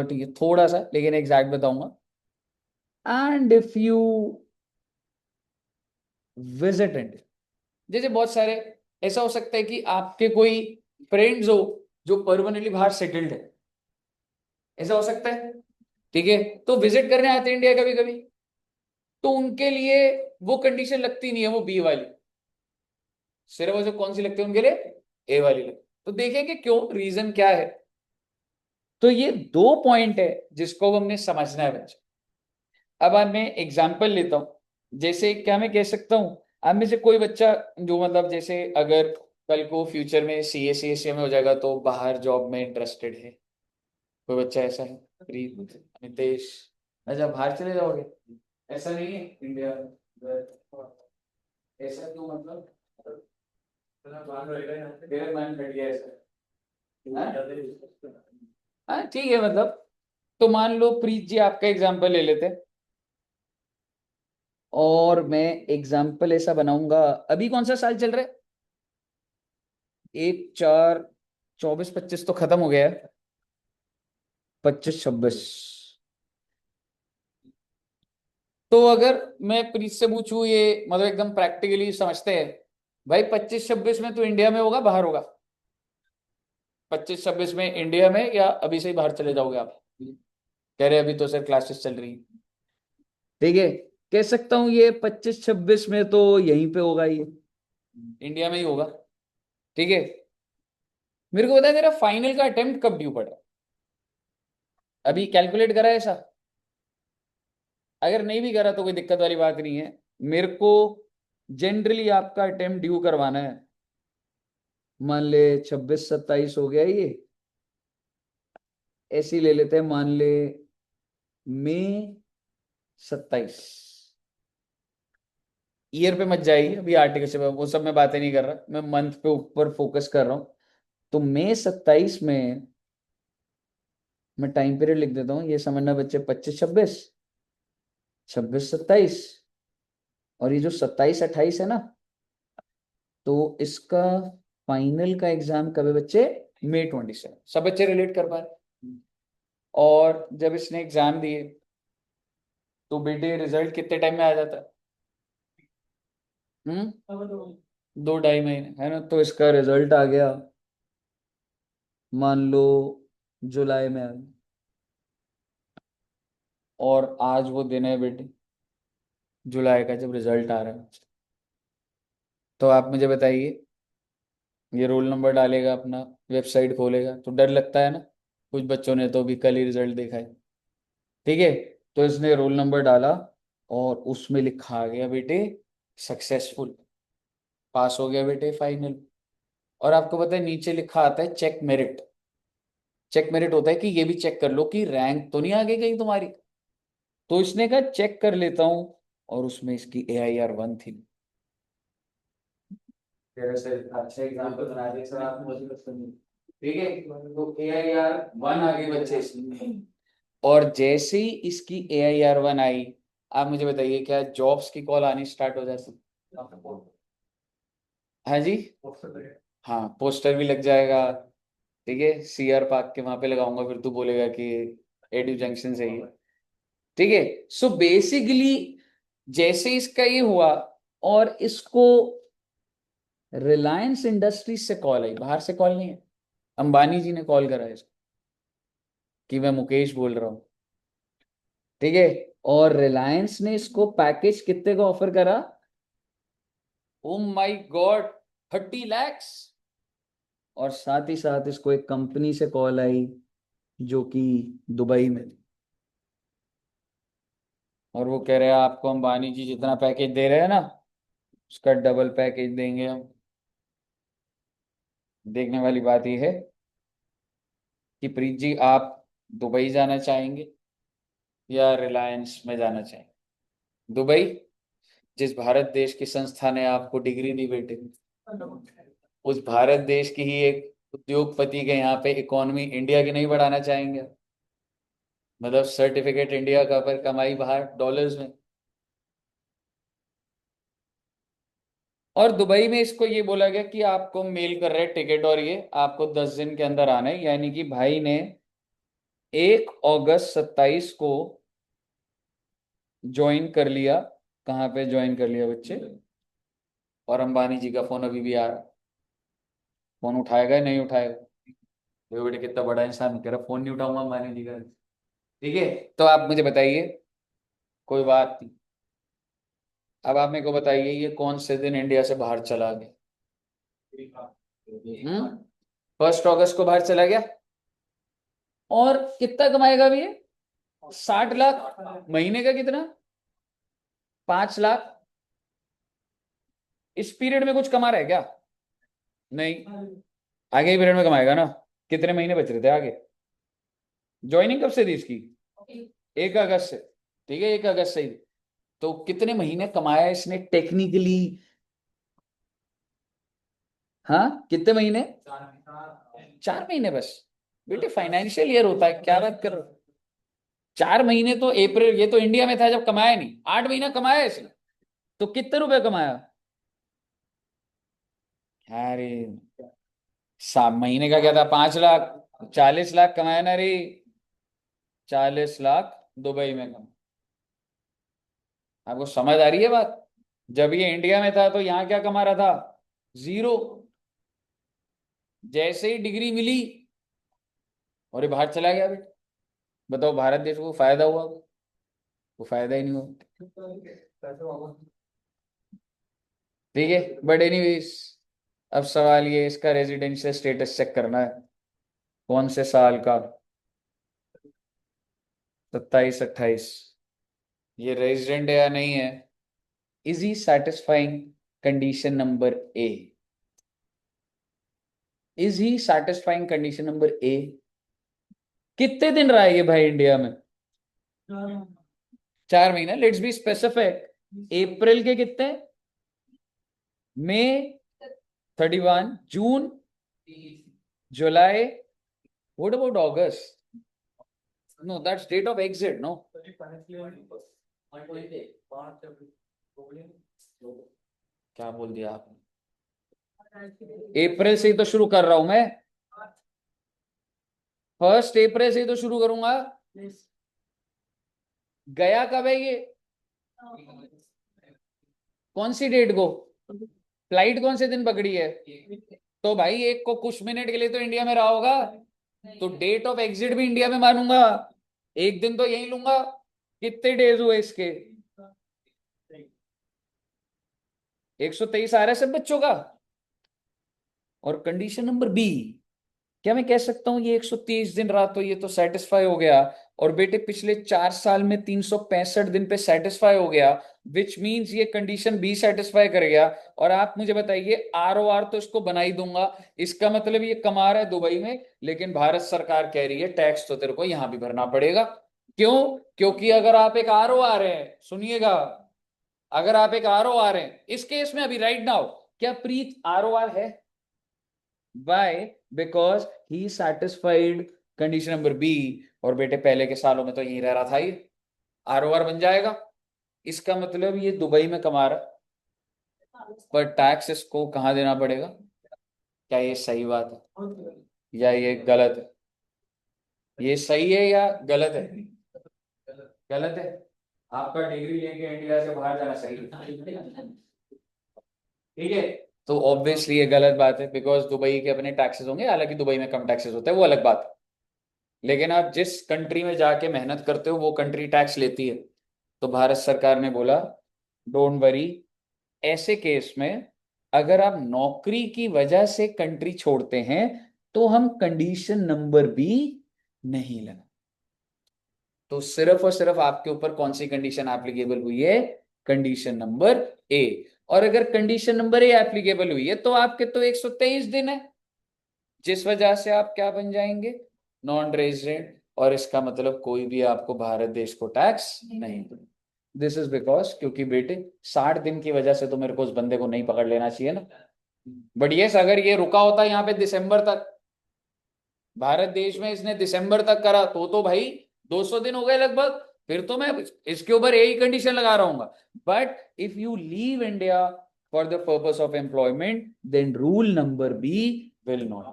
ठीक है थोड़ा सा, लेकिन एग्जैक्ट बताऊंगा। And if you visit India, जैसे बहुत सारे, ऐसा हो सकता है कि आपके कोई फ्रेंड्स हो जो परमानेंटली बाहर सेटल्ड है, ऐसा हो सकता है, ठीक है, तो विजिट करने आते हैं इंडिया कभी कभी, तो उनके लिए वो कंडीशन लगती नहीं है, वो बी वाली, सिर्फ वो जो कौन सी लगती है उनके लिए, ए वाली लगती। तो देखेंगे क्यों, रीजन क्या है। तो ये दो पॉइंट है जिसको हमने समझना है बच्चे। अब मैं एग्जाम्पल लेता हूं, जैसे क्या मैं कह सकता हूं, आप में से कोई बच्चा जो मतलब जैसे अगर कल को फ्यूचर में सीए सीएससी में हो जाएगा तो बाहर जॉब में इंटरेस्टेड है, कोई बच्चा ऐसा है, प्रीत, नितेश, अच्छा बाहर चले जाओगे, ऐसा नहीं है इंडिया में, ऐसा क्यों मतलब, तेरा मन हट गया ऐसा, हाँ? हाँ ठीक है मतलब, तो मान लो प्रीत जी आपका एग्जाम्पल ले लेते हैं, और मैं एग्जाम्पल ऐसा बनाऊंगा, अभी कौन सा साल चल रहा है, 1/4/24-25 तो खत्म हो गया है, 25-26। तो अगर मैं प्रीत से पूछूं, ये मतलब एकदम प्रैक्टिकली समझते हैं, भाई 25-26 में तो इंडिया में होगा बाहर होगा, 25-26 में इंडिया में, या अभी से ही बाहर चले जाओगे आप, कह रहे अभी तो सर क्लासेस चल रही, ठीक है, कह सकता हूं ये 25-26 में तो यहीं पे होगा, ये इंडिया में ही होगा, ठीक है। मेरे को बता तेरा फाइनल का अटेम्प्ट कब ड्यू पड़ा है? अभी कैलकुलेट करा है ऐसा? अगर नहीं भी करा तो कोई दिक्कत वाली बात नहीं है, मेरे को जनरली आपका अटेम्प्ट ड्यू करवाना है, मान ले 26-27 हो गया ये, ऐसे ही ले लेते हैं, मान ले मई 27, ईयर पे मत जाइए अभी, आर्टिकल से वो सब मैं बातें नहीं कर रहा, मैं मंथ पे ऊपर फोकस कर रहा हूं। तो मई 27 में मैं टाइम पीरियड लिख देता हूँ, ये समझना बच्चे, 25-26, 26-27, और ये जो 27-28 है ना, तो इसका फाइनल का एग्जाम कब है बच्चे, मई 27, सब बच्चे रिलेट कर पा रहे। और जब इसने एग्जाम दिए तो बेटे रिजल्ट कितने टाइम में आ जाता है, 2-2.5 महीने है ना, तो इसका रिजल्ट आ गया, मान लो जुलाई में आ गया, और आज वो दिन है बेटे जुलाई का जब रिजल्ट आ रहा है, तो आप मुझे बताइए, ये रोल नंबर डालेगा अपना, वेबसाइट खोलेगा, तो डर लगता है ना, कुछ बच्चों ने तो अभी कल ही रिजल्ट देखा है, ठीक है, तो इसने रोल नंबर डाला और उसमें लिखा आ गया बेटे सक्सेसफुल, पास हो गया बेटे फाइनल। और आपको पता है नीचे लिखा आता है चेक मेरिट, चेक मेरिट होता है कि ये भी चेक कर लो कि रैंक तो नहीं आ गई कहीं तुम्हारी, तो इसने कहा चेक कर लेता हूं, और उसमें इसकी AIR 1 थी। तेरे से अच्छा एग्जाम्पल बना दिया सर आपने मुझे पसंद नहीं। ठीक है, तो AIR 1 आ गई बच्चे इसकी, और जैसे ही इसकी AIR 1 आई, आप मुझे बताइए क्या जॉब्स की कॉल आनी स्टार्ट हो जाती, हाँ जी, हाँ पोस्टर भी लग जाएगा, ठीक है, CR पार्क के वहां पे लगाऊंगा, फिर तू बोलेगा कि एडू जंक्शन से ही है, ठीक है। सो बेसिकली जैसे इसका ये हुआ, और इसको रिलायंस इंडस्ट्रीज से कॉल आई, बाहर से कॉल नहीं है, अंबानी जी ने कॉल करा है इसको कि मैं मुकेश बोल रहा हूँ, ठीक है, और रिलायंस ने इसको पैकेज कितने का ऑफर करा, ओ माय गॉड, 30 lakhs। और साथ ही साथ इसको एक कंपनी से कॉल आई जो कि दुबई में थी, और वो कह रहे हैं आपको अंबानी जी जितना पैकेज दे रहे हैं ना, उसका डबल पैकेज देंगे हम। देखने वाली बात यह है कि प्रीत जी आप दुबई जाना चाहेंगे या रिलायंस में जाना चाहेंगे। दुबई, जिस भारत देश की संस्था ने आपको डिग्री दी बेटे, उस भारत देश की ही एक उद्योगपति के यहाँ पे इकोनॉमी इंडिया की नहीं बढ़ाना चाहेंगे, मतलब सर्टिफिकेट इंडिया का पर कमाई बाहर डॉलर्स में। और दुबई में इसको ये बोला गया कि आपको मेल कर रहे हैं टिकट, और ये आपको 10 दिन के अंदर आना है, यानी कि भाई ने 1 अगस्त 27 को ज्वाइन कर लिया, कहाँ पे ज्वाइन कर लिया बच्चे, और अंबानी जी का फोन अभी भी आ रहा है। फोन उठाएगा या नहीं उठाएगा? देखो बेटे कितना बड़ा इंसान कह रहा फोन नहीं उठाऊंगा, मैंने नहीं कहा। ठीक है, तो आप मुझे बताइए, कोई बात नहीं। अब आप मेरे को बताइए ये कौन से दिन इंडिया से बाहर चला गया? 1 अगस्त को बाहर चला गया। और कितना कमाएगा अभी ये? 60 लाख। महीने का कितना? 5 लाख। इस पीरियड में कुछ कमा रहा है क्या? नहीं। आगे ही पीरियड में कमाएगा ना। कितने महीने बच रहे थे आगे? ज्वाइनिंग कब से थी इसकी? 1 अगस्त से। ठीक है, 1 अगस्त से ही। तो कितने महीने कमाया इसने टेक्निकली? हाँ, कितने महीने? 4 महीने बस। बेटे फाइनेंशियल ईयर होता है, क्या बात कर रहे हो? 4 महीने तो अप्रैल, ये तो इंडिया में था जब कमाया नहीं, 8 महीना कमाया इसने। तो कितने रुपए कमाया? अरे, 7 महीने का क्या था? 5 लाख। 40 लाख कमाया ना रे। 40 लाख दुबई में कमाया। आपको समझ आ रही है बात? जब ये इंडिया में था तो यहाँ क्या कमा रहा था? 0। जैसे ही डिग्री मिली और ये बाहर चला गया बेटा। बताओ भारत देश को फायदा हुआ? वो फायदा ही नहीं हुआ। ठीक है, बट एनीवेज, अब सवाल ये इसका रेजिडेंशियल स्टेटस चेक करना है। कौन से साल का? 27 28। ये रेजिडेंट है या नहीं है? Is he satisfying condition number A? Is he satisfying condition number ए? कितने दिन रहा है ये भाई इंडिया में? 4 महीना। Let's be specific. अप्रैल के कितने? मई 31, जून, जुलाई, what about August? No, that's date of exit, no. क्या बोल दिया आपने? अप्रैल से ही तो शुरू कर रहा हूं मैं। 1 अप्रैल से ही तो शुरू करूंगा। गया कब है ये? कौन सी डेट को? फ्लाइट कौन से दिन पकड़ी है? तो भाई एक को कुछ मिनट के लिए तो इंडिया में रहा होगा। तो डेट ऑफ एग्जिट भी इंडिया में मानूंगा। एक दिन तो यही लूंगा। कितने डेज हुए इसके? 123 आ रहा है सब बच्चों का। और कंडीशन नंबर बी, क्या मैं कह सकता हूं ये 130 दिन रहा तो ये तो सेटिस्फाई हो गया? और बेटे पिछले 4 साल में 365 दिन पे सेटिस्फाई हो गया। विच मींस ये कंडीशन बी सेटिस्फाई कर गया। और आप मुझे बताइए, आर ओ आर तो इसको बना ही दूंगा। इसका मतलब ये कमा रहा है दुबई में, लेकिन भारत सरकार कह रही है टैक्स तो तेरे को यहां भी भरना पड़ेगा। क्यों? क्योंकि अगर आप एक आर ओ आ रहे हैं, सुनिएगा, अगर आप एक आर ओ आ रहे हैं इस केस में अभी राइट नाउ, क्या प्रीत आर ओ आर है? Why? Because he satisfied condition number B. और बेटे पहले के सालों में तो यही रह रहा था, ये आर ओ आर बन जाएगा। इसका मतलब ये दुबई में कमा रहा, पर टैक्स इसको कहाँ देना पड़ेगा? क्या ये सही बात है या ये गलत है? ये सही है या गलत है? गलत है। आपका डिग्री लेके इंडिया से बाहर जाना सही है। ठीक है, तो ऑब्वियसली ये गलत बात है, बिकॉज दुबई के अपने टैक्सेस होंगे, हालांकि दुबई में कम टैक्सेस होते हैं, वो अलग बात है। लेकिन आप जिस कंट्री में जाके मेहनत करते हो वो कंट्री टैक्स लेती है। तो भारत सरकार ने बोला डोंट वरी, ऐसे केस में अगर आप नौकरी की वजह से कंट्री छोड़ते हैं तो हम कंडीशन नंबर बी नहीं लगा। तो सिर्फ और सिर्फ आपके ऊपर कौन सी कंडीशन एप्लीकेबल हुई है? कंडीशन नंबर ए। और अगर कंडीशन नंबर ए एप्लीकेबल हुई है तो आपके तो 123 दिन है, जिस वजह से आप क्या बन जाएंगे? Non resident. और इसका मतलब कोई भी आपको भारत देश को टैक्स नहीं। दिस इज बिकॉज, क्योंकि बेटे 60 दिन की वजह से तो मेरे को उस बंदे को नहीं पकड़ लेना चाहिए ना। बट यस, अगर ये रुका होता यहाँ पे दिसंबर तक, भारत देश में इसने दिसंबर तक करा तो भाई 200 दिन हो गए लगभग। फिर तो मैं इसके ऊपर यही कंडीशन लगा रहा हूँ। But if you leave India for the purpose of employment, then rule number B will not.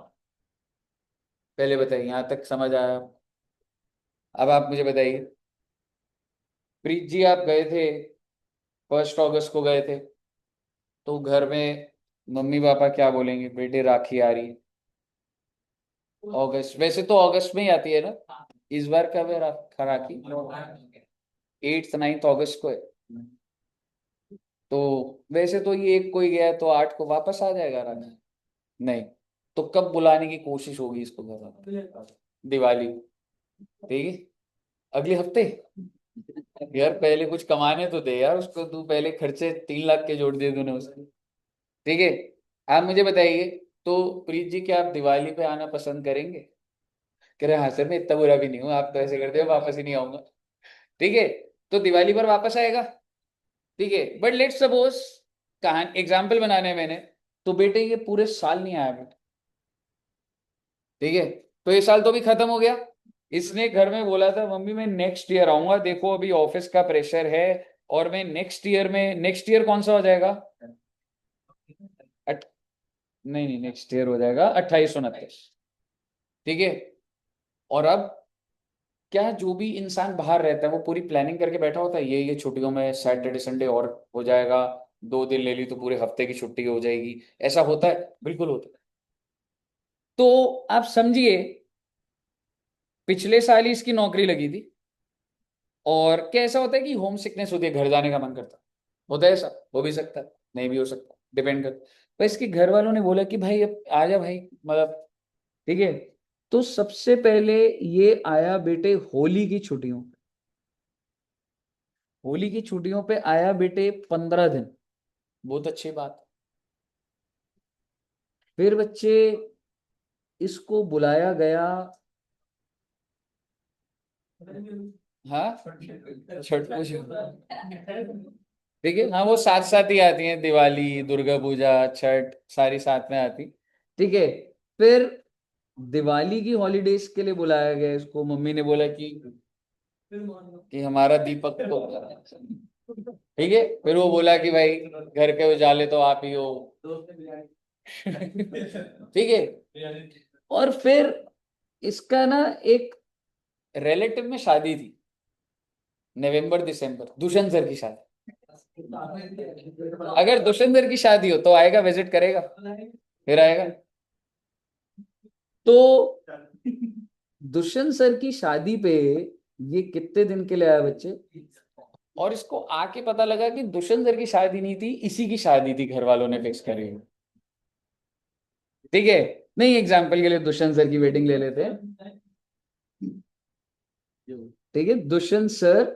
पहले बताइए, यहां तक समझ आया? अब आप मुझे बताइए, प्रीत जी आप गए थे, 1 अगस्त को गए थे, तो घर में मम्मी पापा क्या बोलेंगे, बेटे राखी आ रही है अगस्त, वैसे तो अगस्त में ही आती है ना, इस बार कब है राखी? 8th 9th अगस्त को है। तो वैसे तो ये एक कोई गया है तो 8 को वापस आ जाएगा राखी। नहीं, तो कब बुलाने की कोशिश होगी इसको घर वापस? दिवाली। ठीक है, अगले हफ्ते। यार पहले कुछ कमाने तो दे यार उसको, तू पहले खर्चे 3 लाख के जोड़ दे तूने उसके। ठीक है, आप मुझे बताइए, तो प्रीत जी क्या आप दिवाली पे आना पसंद करेंगे? कह रहे हाँ सर, मैं इतना बुरा भी नहीं हूँ, आप तो ऐसे करते हो वापस ही नहीं आऊंगा। ठीक है, तो दिवाली पर वापस आएगा। ठीक है, बट लेट सपोज, कहानी एग्जाम्पल बनाने मैंने, तो बेटे ये पूरे साल नहीं आया बेटा। ठीक है, तो ये साल तो भी खत्म हो गया। इसने घर में बोला था मम्मी मैं नेक्स्ट ईयर आऊंगा, देखो अभी ऑफिस का प्रेशर है, और मैं नेक्स्ट ईयर कौन सा हो जाएगा? अट, नहीं नहीं, नेक्स्ट ईयर हो जाएगा 2829। ठीक है, और अब क्या, जो भी इंसान बाहर रहता है वो पूरी प्लानिंग करके बैठा होता है, ये छुट्टियों में सैटरडे संडे और हो जाएगा, 2 दिन ले ली तो पूरे हफ्ते की छुट्टी हो जाएगी। ऐसा होता है, बिल्कुल होता है। तो आप समझिए, पिछले साल ही इसकी नौकरी लगी थी, और क्या ऐसा होता है कि होम सिकनेस होती है, घर जाने का मन करता है? होता है ऐसा? हो भी सकता है, नहीं भी हो सकता, डिपेंड करता है। पर इसके घर वालों ने बोला कि भाई अब आ जा भाई, मतलब। ठीक है, तो सबसे पहले ये आया बेटे होली की छुट्टियों, होली की छुट्टियों पे आया बेटे 15 दिन। बहुत अच्छी बात। फिर बच्चे, इसको बुलाया गया। हाँ, छठ पूजा। ठीक है, हाँ वो साथ साथ ही आती हैं, दिवाली दिवाली पूजा छठ सारी साथ में आती। ठीक है, फिर दिवाली की हॉलीडेज के लिए बुलाया गया इसको, मम्मी ने बोला कि हमारा दीपक को। ठीक है, फिर वो बोला कि भाई घर के उजाले तो आप ही हो। ठीक है, और फिर इसका ना एक रिलेटिव में शादी थी, नवंबर दिसंबर, दुष्यंत सर की शादी। अगर दुष्यंत सर की शादी हो तो आएगा, विजिट करेगा, फिर आएगा। तो दुष्यंत सर की शादी पे ये कितने दिन के लिए आया बच्चे? और इसको आके पता लगा कि दुष्यंत सर की शादी नहीं थी, इसी की शादी थी, घर वालों ने फिक्स करी हुई। ठीक है, नहीं एग्जाम्पल के लिए दुष्यंत सर की वेडिंग ले लेते हैं। ठीक है, दुष्यंत सर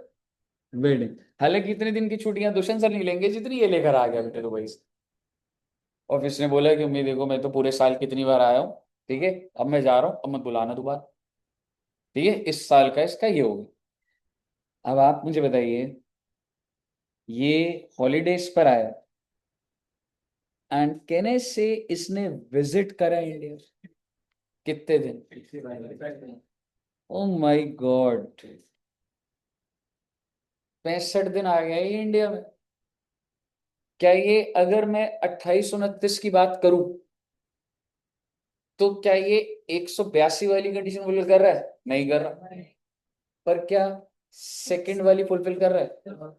वेडिंग। हालांकि इतने दिन की छुट्टियां दुष्यंत सर नहीं लेंगे जितनी ये लेकर आ गया बेटे दुबई से। ऑफिस ने बोला कि उम्मीद देखो मैं तो पूरे साल कितनी बार आया हूँ, ठीक है, अब मैं जा रहा हूँ, अब मत बुलाना दोबारा। ठीक है, इस साल का इसका ये होगा। अब आप मुझे बताइए, ये हॉलीडेज पर आया, एंड कहने से इसने विजिट करा इंडिया, कितने दिन? ओ माय गॉड, 65 दिन आ गया ये इंडिया में। क्या ये, अगर मैं 2829 की बात करूं, तो क्या ये 182 वाली कंडीशन फुलफिल कर रहा है? नहीं कर रहा। पर क्या सेकंड वाली फुलफिल कर रहा है?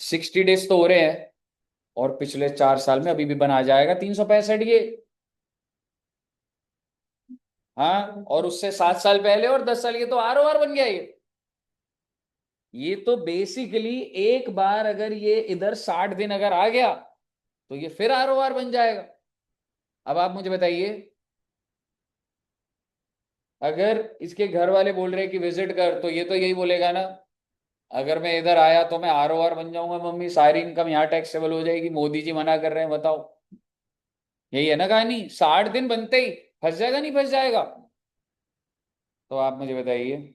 60 डेज तो हो रहे हैं, और पिछले 4 साल में अभी भी बना जाएगा 365 ये। हाँ, और उससे 7 साल पहले और 10 साल, ये तो ROR बन गया ये तो बेसिकली, एक बार अगर ये इधर 60 दिन अगर आ गया, तो ये फिर ROR बन जाएगा। अब आप मुझे बताइए, अगर इसके घर वाले बोल रहे हैं कि विजिट कर, तो ये तो यही बोलेगा ना, अगर मैं इधर आया तो मैं ROR बन जाऊंगा मम्मी, सारी इनकम यहाँ टैक्सेबल हो जाएगी, मोदी जी मना कर रहे हैं, बताओ। यही है ना कहानी, 60 दिन बनते ही फंस जाएगा, नहीं फंस जाएगा? तो आप मुझे बताइए,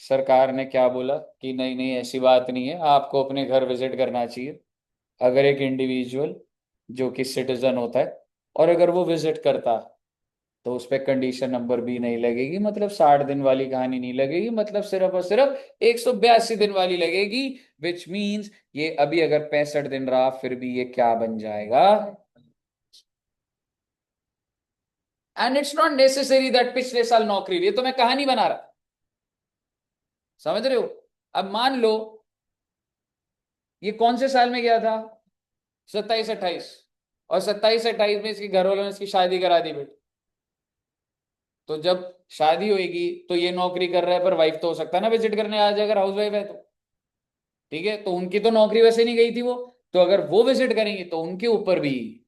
सरकार ने क्या बोला कि नहीं नहीं ऐसी बात नहीं है, आपको अपने घर विजिट करना चाहिए। अगर एक इंडिविजुअल जो कि सिटीजन होता है, और अगर वो विजिट करता, तो उस पर कंडीशन नंबर भी नहीं लगेगी, मतलब 60 दिन वाली कहानी नहीं लगेगी, मतलब सिर्फ और सिर्फ 182 दिन वाली लगेगी। विच मीन्स ये अभी अगर 65 दिन रहा, फिर भी ये क्या बन जाएगा? And it's not necessary that पिछले साल नौकरी, ये तो मैं कहानी बना रहा, समझ रहे हो? अब मान लो ये कौन से साल में गया था, 27 28, और 27-28 में इसके घर वालों ने इसकी शादी करा दी बेटे। तो जब शादी होगी तो ये नौकरी कर रहा है, पर वाइफ तो हो सकता है ना विजिट करने आ जाए अगर हाउस वाइफ है तो। ठीक है, तो उनकी तो नौकरी वैसे नहीं गई थी वो, तो अगर वो विजिट करेंगे तो उनके ऊपर भी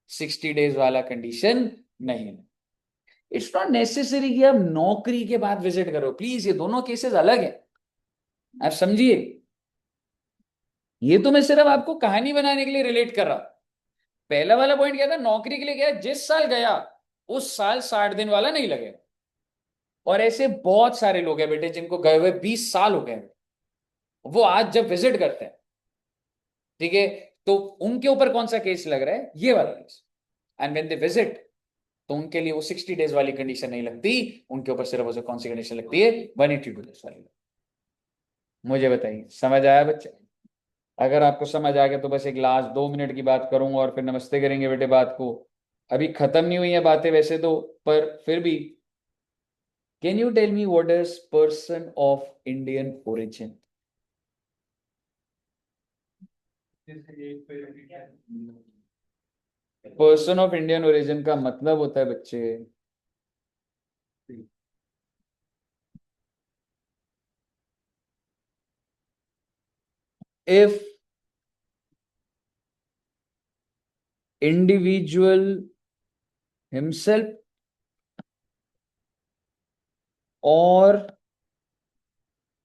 60 डेज वाला कंडीशन नहीं है। इट्स नॉट नेसेसरी कि आप नौकरी के बाद विजिट करो, प्लीज, ये दोनों केसेस अलग है, आप समझिए। ये तो मैं सिर्फ आपको कहानी बनाने के लिए रिलेट कर रहा। पहला वाला पॉइंट क्या था, नौकरी के लिए गया, जिस साल गया उस साल 60 दिन वाला नहीं लगेगा। और ऐसे बहुत सारे लोग हैं बेटे जिनको गए हुए 20 साल हो गए, वो आज जब विजिट करते हैं, ठीक है, तो उनके ऊपर कौन सा केस लग रहा है, ये वाला case. And when they visit, तो उनके लिए वो 60 डेज वाली कंडीशन नहीं लगती, उनके ऊपर सिर्फ वो कौन सी कंडीशन लगती है, 182 डेज वाली। मुझे बताइए, समझ आया बच्चे? अगर आपको समझ आ गया तो बस एक लास्ट 2 मिनट की बात करूंगा और फिर नमस्ते करेंगे बेटे बात को। अभी खत्म नहीं हुई है बातें वैसे तो, पर फिर भी, can you tell me what is person of Indian origin? Person of Indian origin का मतलब होता है बच्चे, if individual himself or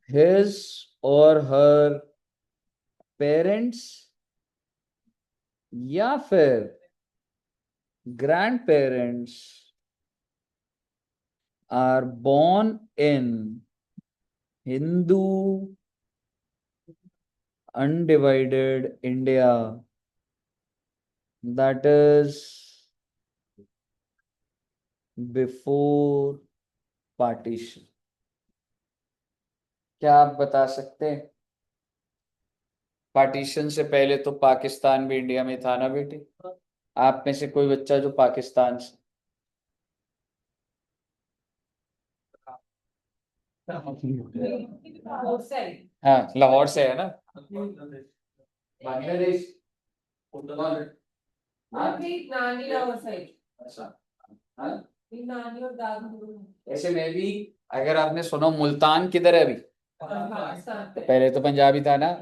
his or her parents या फिर grand parents are born in Hindu undivided India, that is before partition। क्या आप बता सकते हैं, पार्टीशन से पहले तो पाकिस्तान भी इंडिया में था ना बेटे? आप में से कोई बच्चा जो पाकिस्तान से, हाँ लाहौर से है ना, बांग्लादेश, हाँ? अच्छा, हाँ? ऐसे में भी, अगर आपने सुना मुल्तान किधर है अभी, तो पहले तो पंजाबी था ना।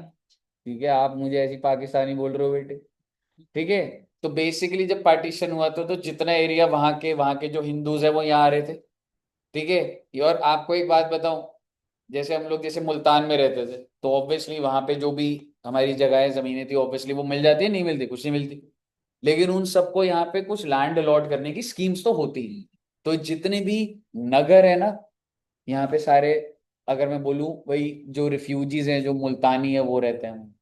ठीक है, आप मुझे ऐसी पाकिस्तानी बोल रहे हो बेटे। ठीक है, तो बेसिकली जब पार्टीशन हुआ तो जितना एरिया वहां के जो हिंदूज है वो यहाँ आ रहे थे। ठीक है, और आपको एक बात बताऊं, जैसे हम लोग जैसे मुल्तान में रहते थे, तो ऑब्वियसली वहां पे जो भी हमारी जगहें जमीनें थी, ऑब्वियसली वो मिल जाती है, नहीं मिलती, कुछ नहीं मिलती। लेकिन उन सबको यहाँ पे कुछ लैंड अलॉट करने की स्कीम्स तो होती ही। तो जितने भी नगर है ना यहाँ पे सारे, अगर मैं बोलूँ वही जो रिफ्यूजीज हैं जो मुल्तानी है वो रहते हैं,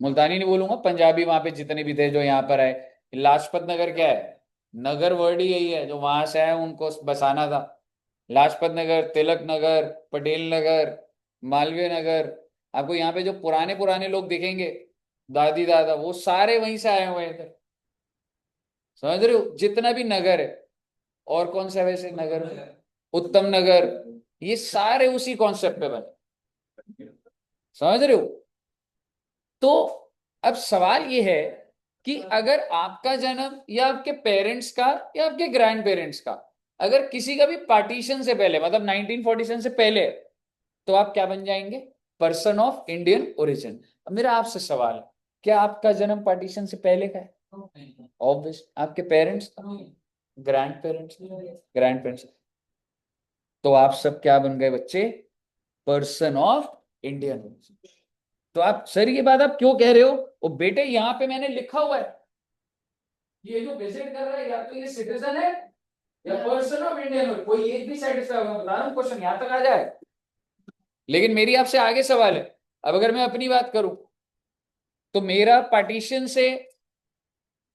मुल्तानी नहीं बोलूंगा, पंजाबी वहां पे जितने भी थे जो यहाँ पर आए। लाजपत नगर क्या है, नगर वर्ड ही यही है, जो वहां से आए उनको बसाना था। लाजपत नगर, तिलक नगर, पटेल नगर, मालवीय नगर, आपको यहाँ पे जो पुराने पुराने लोग दिखेंगे, दादी दादा, वो सारे वहीं से आए हुए हैं इधर। समझ रहे हो, जितना भी नगर है। और कौन सा वैसे नगर, उत्तम नगर, ये सारे उसी कॉन्सेप्ट पे बने। समझ रहे हो? तो अब सवाल ये है कि अगर आपका जन्म या आपके पेरेंट्स का या आपके ग्रैंड पेरेंट्स का, अगर किसी का भी पार्टीशन से पहले, मतलब 1947 से पहले, तो आप क्या बन जाएंगे, पर्सन ऑफ इंडियन ओरिजिन। अब मेरा आपसे सवाल है, क्या आपका जन्म पार्टीशन से पहले का है? ऑब्वियस। आपके पेरेंट्स का, ग्रैंड पेरेंट्स, ग्रैंड पेरेंट्स, तो आप सब क्या बन गए बच्चे, पर्सन ऑफ इंडियन ओरिजिन। तो आप सर ये बात आप क्यों कह रहे हो, वो बेटे यहाँ पे मैंने लिखा हुआ है, ये जो विजिट कर रहा है या तो ये सिटीजन है या पर्सन ऑफ इंडियन, कोई एक भी सेटिस्फाई होगा, बता रहा हूँ क्वेश्चन यहाँ तक आ जाए। लेकिन मेरी आपसे आगे सवाल है, अब अगर मैं अपनी बात करूं, तो मेरा पार्टीशन से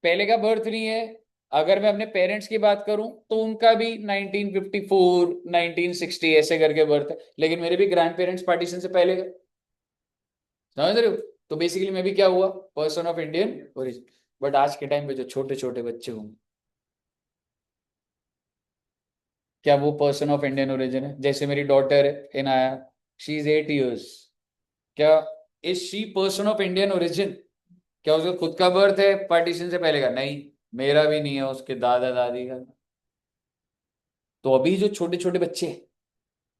पहले का बर्थ नहीं है। अगर मैं अपने पेरेंट्स की बात करूं तो उनका भी 1954 1960 ऐसे करके बर्थ है, लेकिन मेरे भी ग्रैंड पेरेंट्स पार्टीशन से पहले का। समझ रहे हो? तो बेसिकली मैं भी क्या हुआ, person of Indian origin. But आज के टाइम पे जो छोटे छोटे बच्चे होंगे, क्या वो पर्सन ऑफ इंडियन ओरिजिन है? जैसे मेरी डॉटर है इनाया, शी इज 8 years, क्या is she person of Indian origin? क्या उसका खुद का बर्थ है पार्टीशन से पहले का? नहीं, मेरा भी नहीं है, उसके दादा दादी का। तो अभी जो छोटे छोटे बच्चे,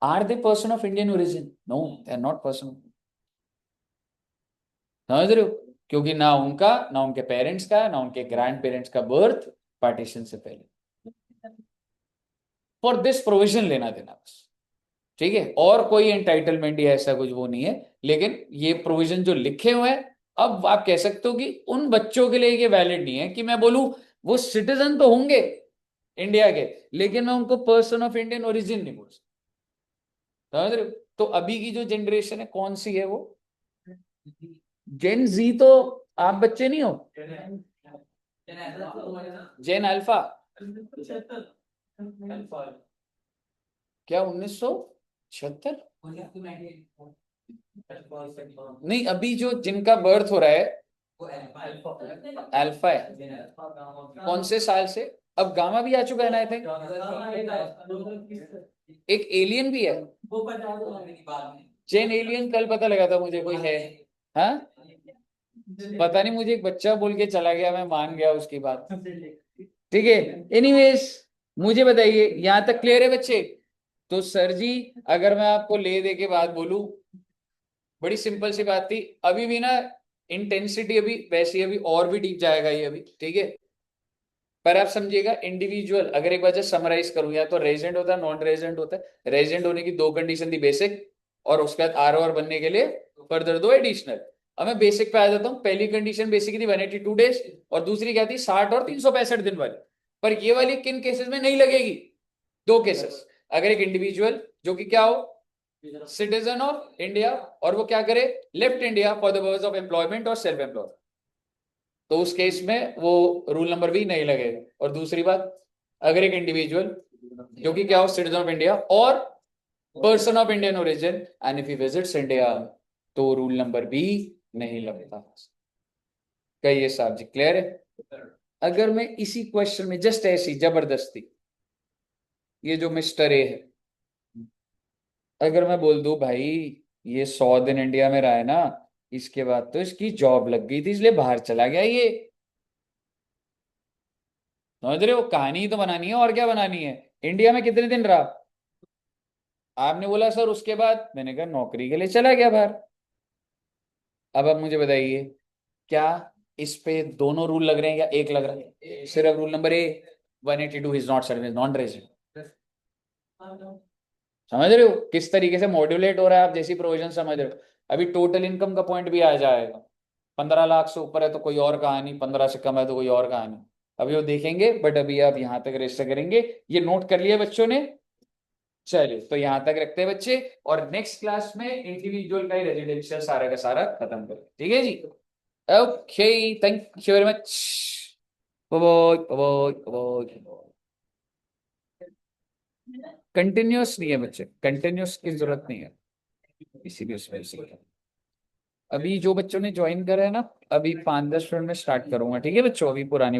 are they person of Indian origin? No, they are not person. समझ रहे हो? क्योंकि ना उनका, ना उनके पेरेंट्स का, ना उनके ग्रैंड पेरेंट्स का बर्थ पार्टीशन से पहले। फॉर दिस प्रोविजन लेना देना बस, ठीक है? और कोई एंटाइटलमेंट या ऐसा कुछ वो नहीं है, लेकिन ये प्रोविजन जो लिखे हुए हैं, अब आप कह सकते हो कि उन बच्चों के लिए ये वैलिड नहीं है कि मैं बोलूं वो सिटीजन तो होंगे इंडिया के, लेकिन मैं उनको पर्सन ऑफ इंडियन ओरिजिन नहीं बोल सकता। समझ रहे हो? तो अभी की जो जनरेशन है कौन सी है वो? जेन जी। तो आप बच्चे नहीं हो? जेन अल्फा? क्या 1976? नहीं, अभी जो जिनका बर्थ हो रहा है अल्फा है। कौन से साल से? अब गामा भी आ चुका है ना, आई थिंक। एक एलियन भी है, जेन एलियन, कल पता लगा था मुझे कोई है। हाँ, पता नहीं, मुझे एक बच्चा बोल के चला गया, मैं मान गया उसकी बात। ठीक है, एनीवेज, मुझे बताइए यहां तक क्लियर है बच्चे? तो सर जी, अगर मैं आपको ले दे के बात बोलूं, बड़ी सिंपल सी बात थी। अभी भी ना इंटेंसिटी अभी वैसी, अभी और भी डीप जाएगा ये अभी, ठीक है? पर आप समझिएगा, इंडिविजुअल, अगर एक बार जस्ट समराइज करूं, या तो रेजिडेंट होता है, नॉन रेजिडेंट होता है। रेजिडेंट होने की दो कंडीशन थी, बेसिक, और उसके बाद आर बनने के लिए फर्दर दो एडिशनल। अब मैं बेसिक पे आ जाता हूँ। पहली कंडीशन बेसिक थी 182 डेज, और दूसरी क्या थी? 60 और 365 दिन वाली। पर ये वाली किन केसेस में नहीं लगेगी? दो केसेस। अगर एक इंडिविजुअल जो कि क्या हो, सिटीजन ऑफ इंडिया, और वो क्या करे, left India for the purpose of employment और सेल्फ एम्प्लॉयमेंट, तो उस केस में वो रूल नंबर भी नहीं लगेगा। और दूसरी बात, अगर एक इंडिविजुअल जो कि क्या हो, सिटीजन ऑफ इंडिया और person of Indian origin, and if he visits India, तो रूल नंबर भी नहीं लगता। क्या ये साहब जी क्लियर है? अगर मैं इसी क्वेश्चन में जस्ट ऐसी जबरदस्ती, ये जो मिस्टर ए है, अगर मैं बोल दूं भाई ये 100 दिन इंडिया में रहा है ना, इसके बाद तो इसकी जॉब लग गई थी इसलिए बाहर चला गया ये। समझ रहे हो? कहानी ही तो बनानी है, और क्या बनानी है? इंडिया में कितने दिन रहा? आपने बोला सर उसके बाद, मैंने कहा नौकरी के लिए चला गया बाहर। अब आप मुझे बताइए, क्या इस पे दोनों रूल लग रहे हैं या एक लग रहा है? सिर्फ rule number A, 182 is not service non resident. समझ रहे हो किस तरीके से मॉड्यूलेट हो रहा है? आप जैसी प्रोविजन समझ रहे हो। अभी टोटल इनकम का पॉइंट भी आ जाएगा। 15 लाख से ऊपर है तो कोई और कहानी, 15 से कम है तो कोई और कहानी। अभी वो देखेंगे, बट अभी आप यहां तक रजिस्टर करेंगे। ये नोट कर लिया बच्चों ने? चलिए, तो यहां तक रखते हैं बच्चे, और नेक्स्ट क्लास में इंडिविजुअल का ही रेजिडेंशियल सारा का सारा खत्म करें, ठीक है जी? Okay, thank you very much. Bye bye bye. Continuous नहीं है बच्चे, कंटिन्यूअस की जरूरत नहीं है, इसीलिए उसमें इसीलिए। अभी जो बच्चों ने ज्वाइन करा है ना, अभी 5-10 मिनट में स्टार्ट करूंगा, ठीक है बच्चों? अभी पुरानी